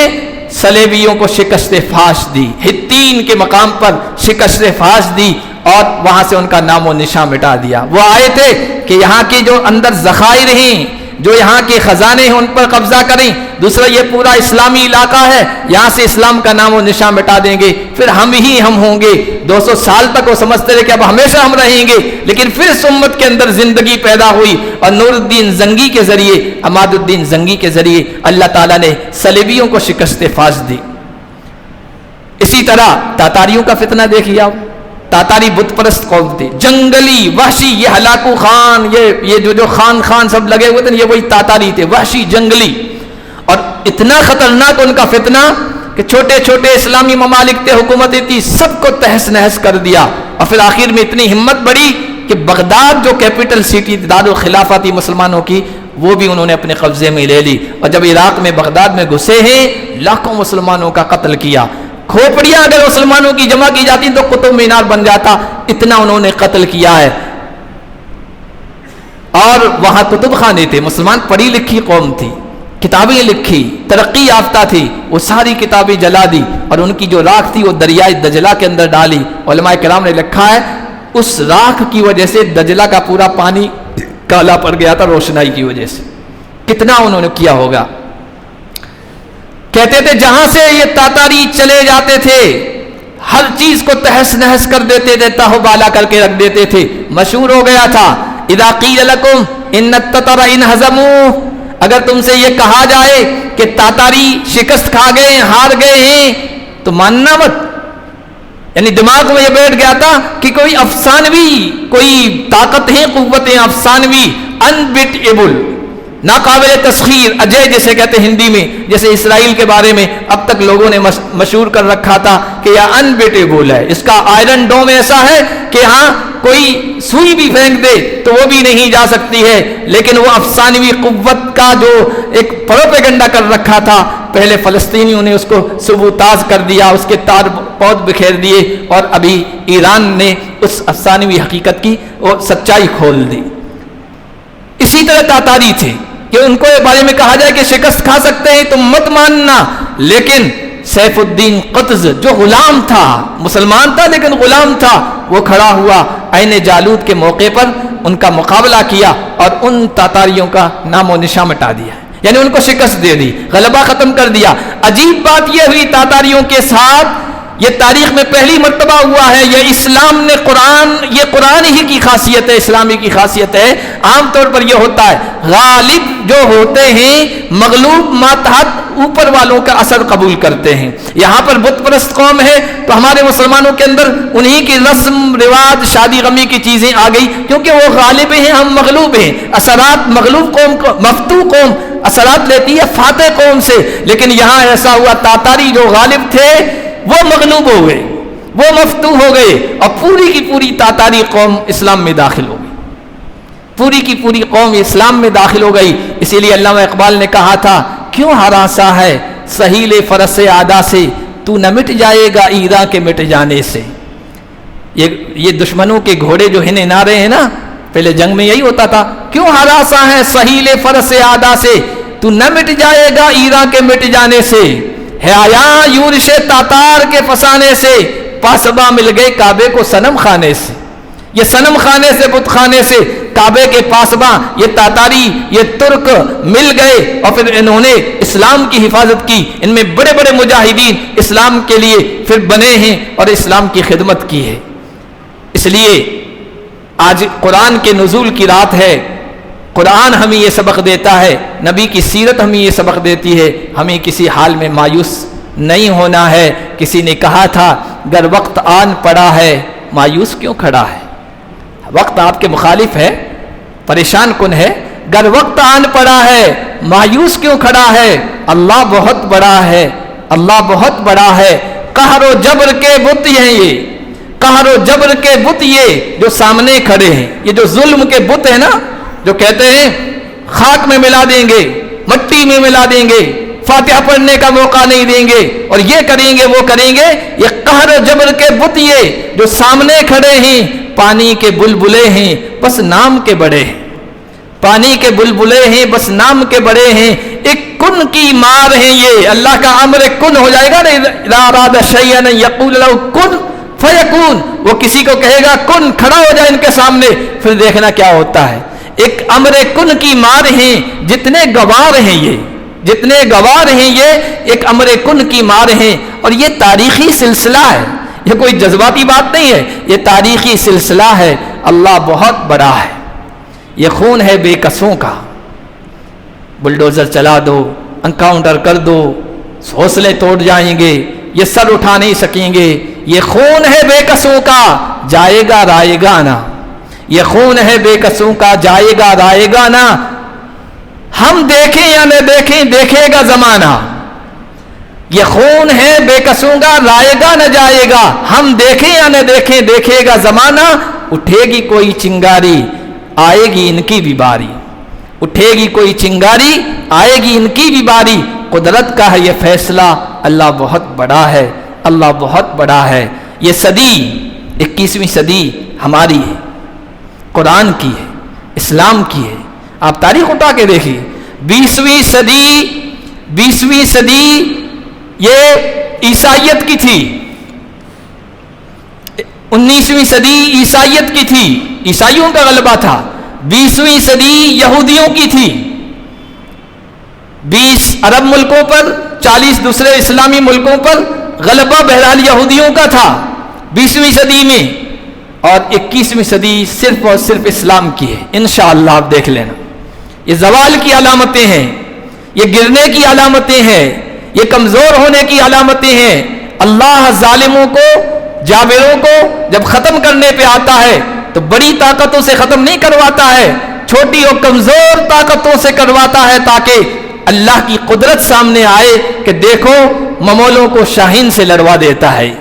صلیبیوں کو شکست فاش دی، ہتین کے مقام پر شکست فاش دی اور وہاں سے ان کا نام و نشان مٹا دیا۔ وہ آئے تھے کہ یہاں کے جو اندر ذخائر ہیں، جو یہاں کے خزانے ہیں، ان پر قبضہ کریں۔ دوسرا یہ پورا اسلامی علاقہ ہے، یہاں سے اسلام کا نام و نشان مٹا دیں گے، پھر ہم ہی ہم ہوں گے۔ 200 سال تک وہ سمجھتے رہے کہ اب ہمیشہ ہم رہیں گے، لیکن پھر اس امت کے اندر زندگی پیدا ہوئی، اور نور الدین زنگی کے ذریعے، عماد الدین زنگی کے ذریعے اللہ تعالیٰ نے صلیبیوں کو شکست فاش دی۔ اسی طرح تاتاریوں کا فتنہ دیکھیے آپ، تاتاری بت پرست قوم تھی، جنگلی وحشی، یہ ہلاکو خان، یہ جو خان سب لگے ہوئے تھے، یہ وہی تاتاری تھے، وحشی جنگلی، اور اتنا خطرناک ان کا فتنہ کہ چھوٹے چھوٹے اسلامی ممالک تھے، حکومتیں تھی، سب کو تہس نہس کر دیا، اور پھر آخر میں اتنی ہمت بڑھی کہ بغداد جو کیپٹل سٹی دارالخلافہ تھی مسلمانوں کی، وہ بھی انہوں نے اپنے قبضے میں لے لی، اور جب عراق میں بغداد میں گھسے ہیں، لاکھوں مسلمانوں کا قتل کیا۔ کھوپڑیاں اگر مسلمانوں کی جمع کی جاتی تو قطب مینار بن جاتا، اتنا انہوں نے قتل کیا ہے۔ اور وہاں کتب خانے تھے، مسلمان پڑھی لکھی قوم تھی، کتابیں لکھی، ترقی یافتہ تھی، وہ ساری کتابیں جلا دی، اور ان کی جو راکھ تھی وہ دریائے دجلہ کے اندر ڈالی۔ علماء کرام نے لکھا ہے اس راکھ کی وجہ سے دجلہ کا پورا پانی کالا پڑ گیا تھا، روشنائی کی وجہ سے۔ کتنا انہوں نے کیا ہوگا۔ کہتے تھے جہاں سے یہ تاتاری چلے جاتے تھے ہر چیز کو تہس نہس کر دیتے تھے، تہو بالا کر کے رکھ دیتے تھے۔ مشہور ہو گیا تھا اذا قیل لکم ان التتر ان ہزموا، اگر تم سے یہ کہا جائے کہ تاتاری شکست کھا گئے ہیں، ہار گئے ہیں، تو ماننا مت۔ یعنی دماغ میں یہ بیٹھ گیا تھا کہ کوئی افسانوی، کوئی طاقت ہے، قوتیں افسانوی، انبیٹیبل، ناقابل تسخیر، اجے جسے کہتے ہیں ہندی میں، جیسے اسرائیل کے بارے میں اب تک لوگوں نے مشہور کر رکھا تھا کہ یہ انبیٹیبل ہے، اس کا آئرن ڈوم ایسا ہے کہ ہاں کوئی سوئی بھی پھینک دے تو وہ بھی نہیں جا سکتی ہے۔ لیکن وہ افسانوی قوت کا جو ایک پروپیگنڈا کر رکھا تھا، پہلے فلسطینیوں نے اس کو سبوتاز کر دیا، اس کے تار پود بکھیر دیے، اور ابھی ایران نے اس افسانوی حقیقت کی وہ سچائی کھول دی۔ اسی طرح تاتاری تھے کہ ان کو یہ بارے میں کہا جائے کہ شکست کھا سکتے ہیں تم مت ماننا، لیکن سیف الدین قطز جو غلام تھا، مسلمان تھا لیکن غلام تھا، وہ کھڑا ہوا عین جالوت کے موقع پر ان کا مقابلہ کیا اور ان تاتاریوں کا نام و نشان مٹا دیا، یعنی ان کو شکست دے دی، غلبہ ختم کر دیا۔ عجیب بات یہ ہوئی تاتاریوں کے ساتھ، یہ تاریخ میں پہلی مرتبہ ہوا ہے، یہ اسلام نے یہ قرآن ہی کی خاصیت ہے، اسلامی کی خاصیت ہے۔ عام طور پر یہ ہوتا ہے، غالب جو ہوتے ہیں مغلوب ماتحت اوپر والوں کا اثر قبول کرتے ہیں۔ یہاں پر بت پرست قوم ہے تو ہمارے مسلمانوں کے اندر انہی کی رسم رواج شادی غمی کی چیزیں آ گئی، کیونکہ وہ غالب ہیں، ہم مغلوب ہیں۔ اثرات مغلوب قوم کو، مفتو قوم اثرات لیتی ہے فاتح قوم سے، لیکن یہاں ایسا ہوا تاتاری جو غالب تھے وہ مغلوب ہو گئے، وہ مفتو ہو گئے، اور پوری کی پوری تاتاری قوم اسلام میں داخل ہو گئی، پوری کی پوری قوم اسلام میں داخل ہو گئی۔ اسی لیے علامہ اقبال نے کہا تھا، کیوں ہراسا ہے سہیل فرس عادا سے، تو نہ مٹ جائے گا ایران کے مٹ جانے سے۔ یہ دشمنوں کے گھوڑے جو ہنے نعرے ہیں نا، پہلے جنگ میں یہی ہوتا تھا، کیوں ہراسا ہے سہیل فرس عادا سے، تو نہ مٹ جائے گا ایران کے مٹ جانے سے، ہے آیا یورش تاتار کے فسانے سے، پاسباں مل گئے کعبے کو صنم خانے سے۔ یہ صنم خانے سے، بت خانے سے کعبے کے پاسباں یہ تاتاری، یہ ترک مل گئے، اور پھر انہوں نے اسلام کی حفاظت کی۔ ان میں بڑے بڑے مجاہدین اسلام کے لیے پھر بنے ہیں اور اسلام کی خدمت کی ہے۔ اس لیے آج قرآن کے نزول کی رات ہے، قرآن ہمیں یہ سبق دیتا ہے، نبی کی سیرت ہمیں یہ سبق دیتی ہے، ہمیں کسی حال میں مایوس نہیں ہونا ہے۔ کسی نے کہا تھا، گر وقت آن پڑا ہے مایوس کیوں کھڑا ہے؟ وقت آپ کے مخالف ہے، پریشان کن ہے، گر وقت آن پڑا ہے مایوس کیوں کھڑا ہے؟ اللہ بہت بڑا ہے، اللہ بہت بڑا ہے، قہر و جبر کے بت ہیں یہ، قہر و جبر کے بت یہ جو سامنے کھڑے ہیں، یہ جو ظلم کے بت ہیں نا، جو کہتے ہیں خاک میں ملا دیں گے، مٹی میں ملا دیں گے، فاتحہ پڑھنے کا موقع نہیں دیں گے، اور یہ کریں گے وہ کریں گے، یہ قہر و جبر کے بت یہ جو سامنے کھڑے ہیں، پانی کے بلبلے ہیں بس نام کے بڑے ہیں، پانی کے بلبلے ہیں بس نام کے بڑے ہیں، ایک کن کی مار ہیں یہ، اللہ کا امر کن ہو جائے گا نا، اذا اراد شیئا یقول له کن فیکون، وہ کسی کو کہے گا کن، کھڑا ہو جائے ان کے سامنے، پھر دیکھنا کیا ہوتا ہے۔ ایک امر کن کی مار ہیں، جتنے گوار ہیں یہ، جتنے گوار ہیں یہ ایک امر کن کی مار ہیں، اور یہ تاریخی سلسلہ ہے، یہ کوئی جذباتی بات نہیں ہے، یہ تاریخی سلسلہ ہے۔ اللہ بہت بڑا ہے، یہ خون ہے بے کسوں کا، بلڈوزر چلا دو، انکاؤنٹر کر دو، حوصلے توڑ جائیں گے، یہ سر اٹھا نہیں سکیں گے، یہ خون ہے بے کسوں کا، جائے گا رائے گا نا، یہ خون ہے بے کسوں کا، جائے گا رائے گا نا، ہم دیکھیں یا نہ دیکھیں دیکھے گا زمانہ، یہ خون ہے بے کسوں کا، رائے گا نہ جائے گا، ہم دیکھیں یا نہ دیکھیں دیکھے گا زمانہ، اٹھے گی کوئی چنگاری آئے گی ان کی بھی باری، اٹھے گی کوئی چنگاری آئے گی ان کی بھی باری، قدرت کا ہے یہ فیصلہ، اللہ بہت بڑا ہے، اللہ بہت بڑا ہے۔ یہ صدی 21ویں صدی ہماری ہے، قرآن کی ہے، اسلام کی ہے۔ آپ تاریخ اٹھا کے دیکھیے، 20ویں صدی یہ عیسائیت کی تھی، 19ویں صدی عیسائیت کی تھی، عیسائیوں کا غلبہ تھا، 20ویں صدی یہودیوں کی تھی، 20 عرب ملکوں پر، 40 دوسرے اسلامی ملکوں پر غلبہ بہرحال یہودیوں کا تھا 20ویں صدی میں، اور 21ویں صدی صرف اور صرف اسلام کی ہے۔ انشاءاللہ آپ دیکھ لینا، یہ زوال کی علامتیں ہیں، یہ گرنے کی علامتیں ہیں، یہ کمزور ہونے کی علامتیں ہیں۔ اللہ ظالموں کو، جابروں کو جب ختم کرنے پہ آتا ہے تو بڑی طاقتوں سے ختم نہیں کرواتا ہے، چھوٹی اور کمزور طاقتوں سے کرواتا ہے، تاکہ اللہ کی قدرت سامنے آئے کہ دیکھو ممولوں کو شاہین سے لڑوا دیتا ہے۔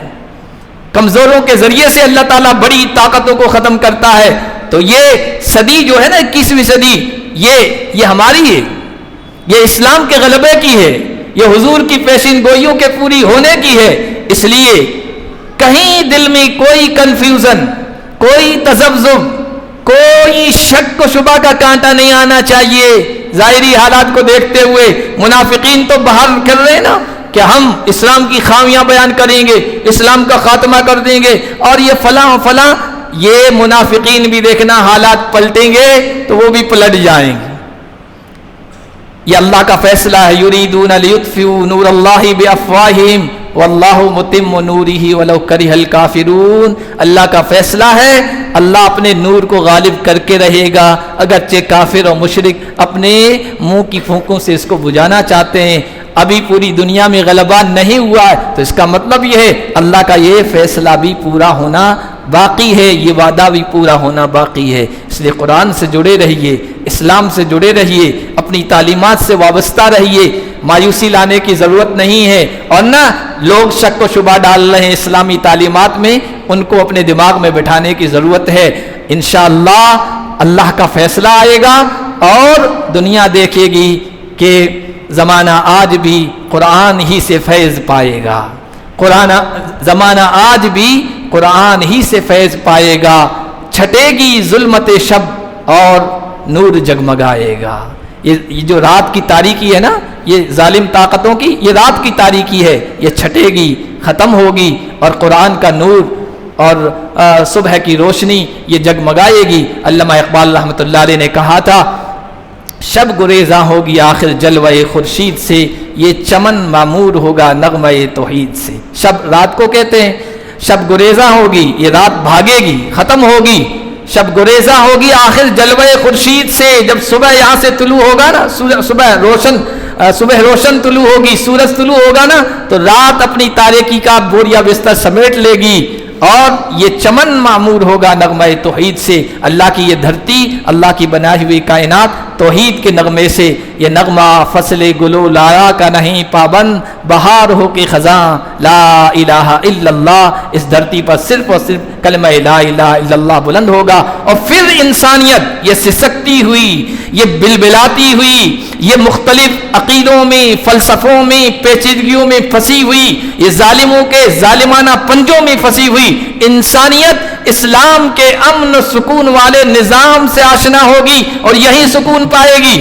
کمزوروں کے ذریعے سے اللہ تعالیٰ بڑی طاقتوں کو ختم کرتا ہے۔ تو یہ صدی جو ہے نا 21ویں صدی، یہ ہماری ہے، یہ اسلام کے غلبے کی ہے، یہ حضور کی پیشین گوئیوں کے پوری ہونے کی ہے۔ اس لیے کہیں دل میں کوئی کنفیوژن، کوئی تذبذب، کوئی شک و شبہ کا کانٹا نہیں آنا چاہیے۔ ظاہری حالات کو دیکھتے ہوئے منافقین تو باہر کر رہے ہیں نا کہ ہم اسلام کی خامیاں بیان کریں گے، اسلام کا خاتمہ کر دیں گے، اور یہ فلاں فلاں یہ منافقین بھی دیکھنا حالات پلٹیں گے تو وہ بھی پلٹ جائیں گے. یہ اللہ کا فیصلہ ہے. یریدون لیطفئوا نور اللہ بافواہہم واللہ متم نورہ ولو کرہ الکافرون. اللہ کا فیصلہ ہے, اللہ اپنے نور کو غالب کر کے رہے گا, اگرچہ کافر اور مشرک اپنے منہ کی پھونکوں سے اس کو بجھانا چاہتے ہیں. ابھی پوری دنیا میں غلبہ نہیں ہوا ہے, تو اس کا مطلب یہ ہے اللہ کا یہ فیصلہ بھی پورا ہونا باقی ہے, یہ وعدہ بھی پورا ہونا باقی ہے. اس لیے قرآن سے جڑے رہیے, اسلام سے جڑے رہیے, اپنی تعلیمات سے وابستہ رہیے. مایوسی لانے کی ضرورت نہیں ہے. اور نہ لوگ شک و شبہ ڈال رہے ہیں اسلامی تعلیمات میں, ان کو اپنے دماغ میں بٹھانے کی ضرورت ہے. انشاءاللہ اللہ کا فیصلہ آئے گا اور دنیا دیکھے گی کہ زمانہ آج بھی قرآن ہی سے فیض پائے گا. زمانہ آج بھی قرآن ہی سے فیض پائے گا. چھٹے گی ظلمت شب اور نور جگمگائے گا. یہ جو رات کی تاریکی ہے نا, یہ ظالم طاقتوں کی یہ رات کی تاریکی ہے, یہ چھٹے گی, ختم ہوگی, اور قرآن کا نور اور صبح کی روشنی یہ جگمگائے گی. علامہ اقبال رحمۃ اللہ علیہ نے کہا تھا, شب گریزاں ہوگی آخر جلوہ خورشید سے, یہ چمن معمور ہوگا نغمہ توحید سے. شب رات کو کہتے ہیں, شب گریزاں ہوگی, یہ رات بھاگے گی, ختم ہوگی. شب گریزاں ہوگی آخر جلوہ خورشید سے, جب صبح یہاں سے طلوع ہوگا نا, صبح روشن طلوع ہوگی, سورج طلوع ہوگا نا, تو رات اپنی تاریکی کا بوریا بستر سمیٹ لے گی اور یہ چمن معمور ہوگا نغمہ توحید سے. اللہ کی یہ دھرتی, اللہ کی بنائی ہوئی کائنات توحید کے نغمے سے. یہ نغمہ فصل گلو لایا کا نہیں پابند, بہار ہو کے خزاں لا الہ الا اللہ. اس دھرتی پر صرف اور صرف کلمہ لا الہ الا اللہ بلند ہوگا, اور پھر انسانیت یہ سسکتی ہوئی, یہ بلبلاتی ہوئی, یہ مختلف عقیدوں میں, فلسفوں میں, پیچیدگیوں میں پھنسی ہوئی, یہ ظالموں کے ظالمانہ پنجوں میں پھنسی ہوئی انسانیت اسلام کے امن و سکون والے نظام سے آشنا ہوگی اور یہی سکون پائے گی.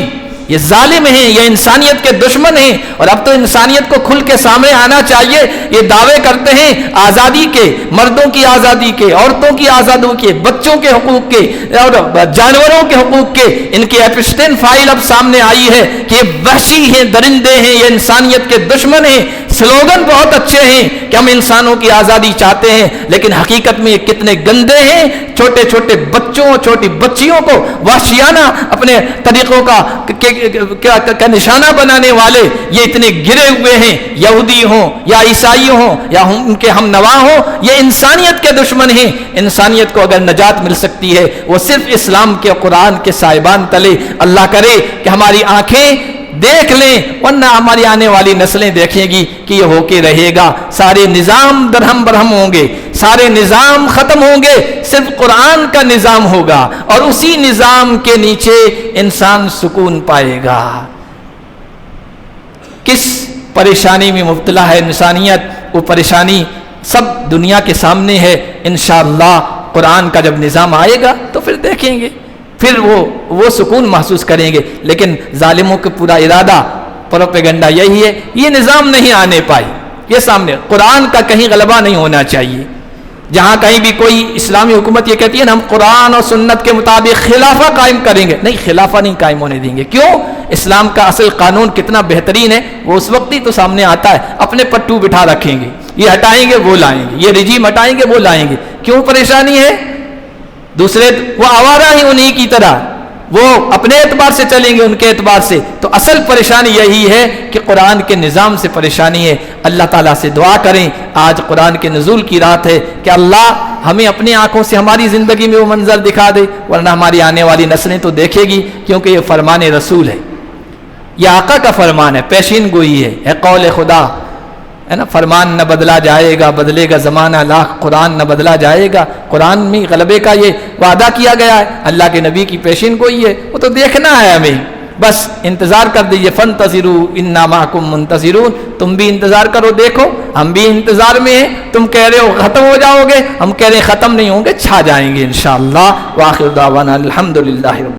یہ ظالم ہیں, یہ انسانیت کے دشمن ہیں, اور اب تو انسانیت کو کھل کے سامنے آنا چاہیے. یہ دعوے کرتے ہیں آزادی کے, مردوں کی آزادی کے, عورتوں کی آزادی کے, بچوں کے حقوق کے اور جانوروں کے حقوق کے. ان کی ایپسٹین فائل اب سامنے آئی ہے کہ یہ وحشی ہیں, درندے ہیں, یہ انسانیت کے دشمن ہیں. سلوگن بہت اچھے ہیں کہ ہم انسانوں کی آزادی چاہتے ہیں, لیکن حقیقت میں یہ کتنے گندے ہیں. چھوٹے چھوٹے بچوں, چھوٹی بچیوں کو وحشیانہ اپنے طریقوں کا نشانہ بنانے والے یہ اتنے گرے ہوئے ہیں. یہودی ہوں یا عیسائی ہوں یا ان کے ہم نوا ہوں, یہ انسانیت کے دشمن ہیں. انسانیت کو اگر نجات مل سکتی ہے وہ صرف اسلام کے قرآن کے سائبان تلے. اللہ کرے کہ ہماری آنکھیں دیکھ لیں, ورنہ ہماری آنے والی نسلیں دیکھیں گی کہ یہ ہو کے رہے گا. سارے نظام درہم برہم ہوں گے, سارے نظام ختم ہوں گے, صرف قرآن کا نظام ہوگا, اور اسی نظام کے نیچے انسان سکون پائے گا. کس پریشانی میں مبتلا ہے انسانیت, وہ پریشانی سب دنیا کے سامنے ہے. انشاءاللہ قرآن کا جب نظام آئے گا تو پھر دیکھیں گے, پھر وہ سکون محسوس کریں گے. لیکن ظالموں کا پورا ارادہ, پروپیگنڈا یہی ہے, یہ نظام نہیں آنے پائی, یہ سامنے قرآن کا کہیں غلبہ نہیں ہونا چاہیے. جہاں کہیں بھی کوئی اسلامی حکومت یہ کہتی ہے نا ہم قرآن اور سنت کے مطابق خلافہ قائم کریں گے, نہیں, خلافہ نہیں قائم ہونے دیں گے. کیوں؟ اسلام کا اصل قانون کتنا بہترین ہے وہ اس وقت ہی تو سامنے آتا ہے. اپنے پٹو بٹھا رکھیں گے, یہ ہٹائیں گے وہ لائیں گے, یہ رجیم ہٹائیں گے وہ لائیں گے. کیوں پریشانی ہے؟ دوسرے وہ آوارہ ہی انہی کی طرح, وہ اپنے اعتبار سے چلیں گے, ان کے اعتبار سے. تو اصل پریشانی یہی ہے کہ قرآن کے نظام سے پریشانی ہے. اللہ تعالیٰ سے دعا کریں, آج قرآن کے نزول کی رات ہے, کہ اللہ ہمیں اپنی آنکھوں سے ہماری زندگی میں وہ منظر دکھا دے, ورنہ ہماری آنے والی نسلیں تو دیکھے گی, کیونکہ یہ فرمان رسول ہے, یہ آقا کا فرمان ہے, پیشین گوئی ہے قول خدا ہے نا. فرمان نہ بدلا جائے گا, بدلے گا زمانہ لاکھ, قرآن نہ بدلا جائے گا. قرآن میں غلبے کا یہ وعدہ کیا گیا ہے, اللہ کے نبی کی پیشین گوئی ہے, وہ تو دیکھنا ہے ہمیں. بس انتظار کر دیجئے, فانتظروا انا معکم منتظرون. تم بھی انتظار کرو, دیکھو ہم بھی انتظار میں ہیں. تم کہہ رہے ہو ختم ہو جاؤ گے, ہم کہہ رہے ہیں ختم نہیں ہوں گے, چھا جائیں گے انشاءاللہ. وآخر دعوانا الحمدللہ.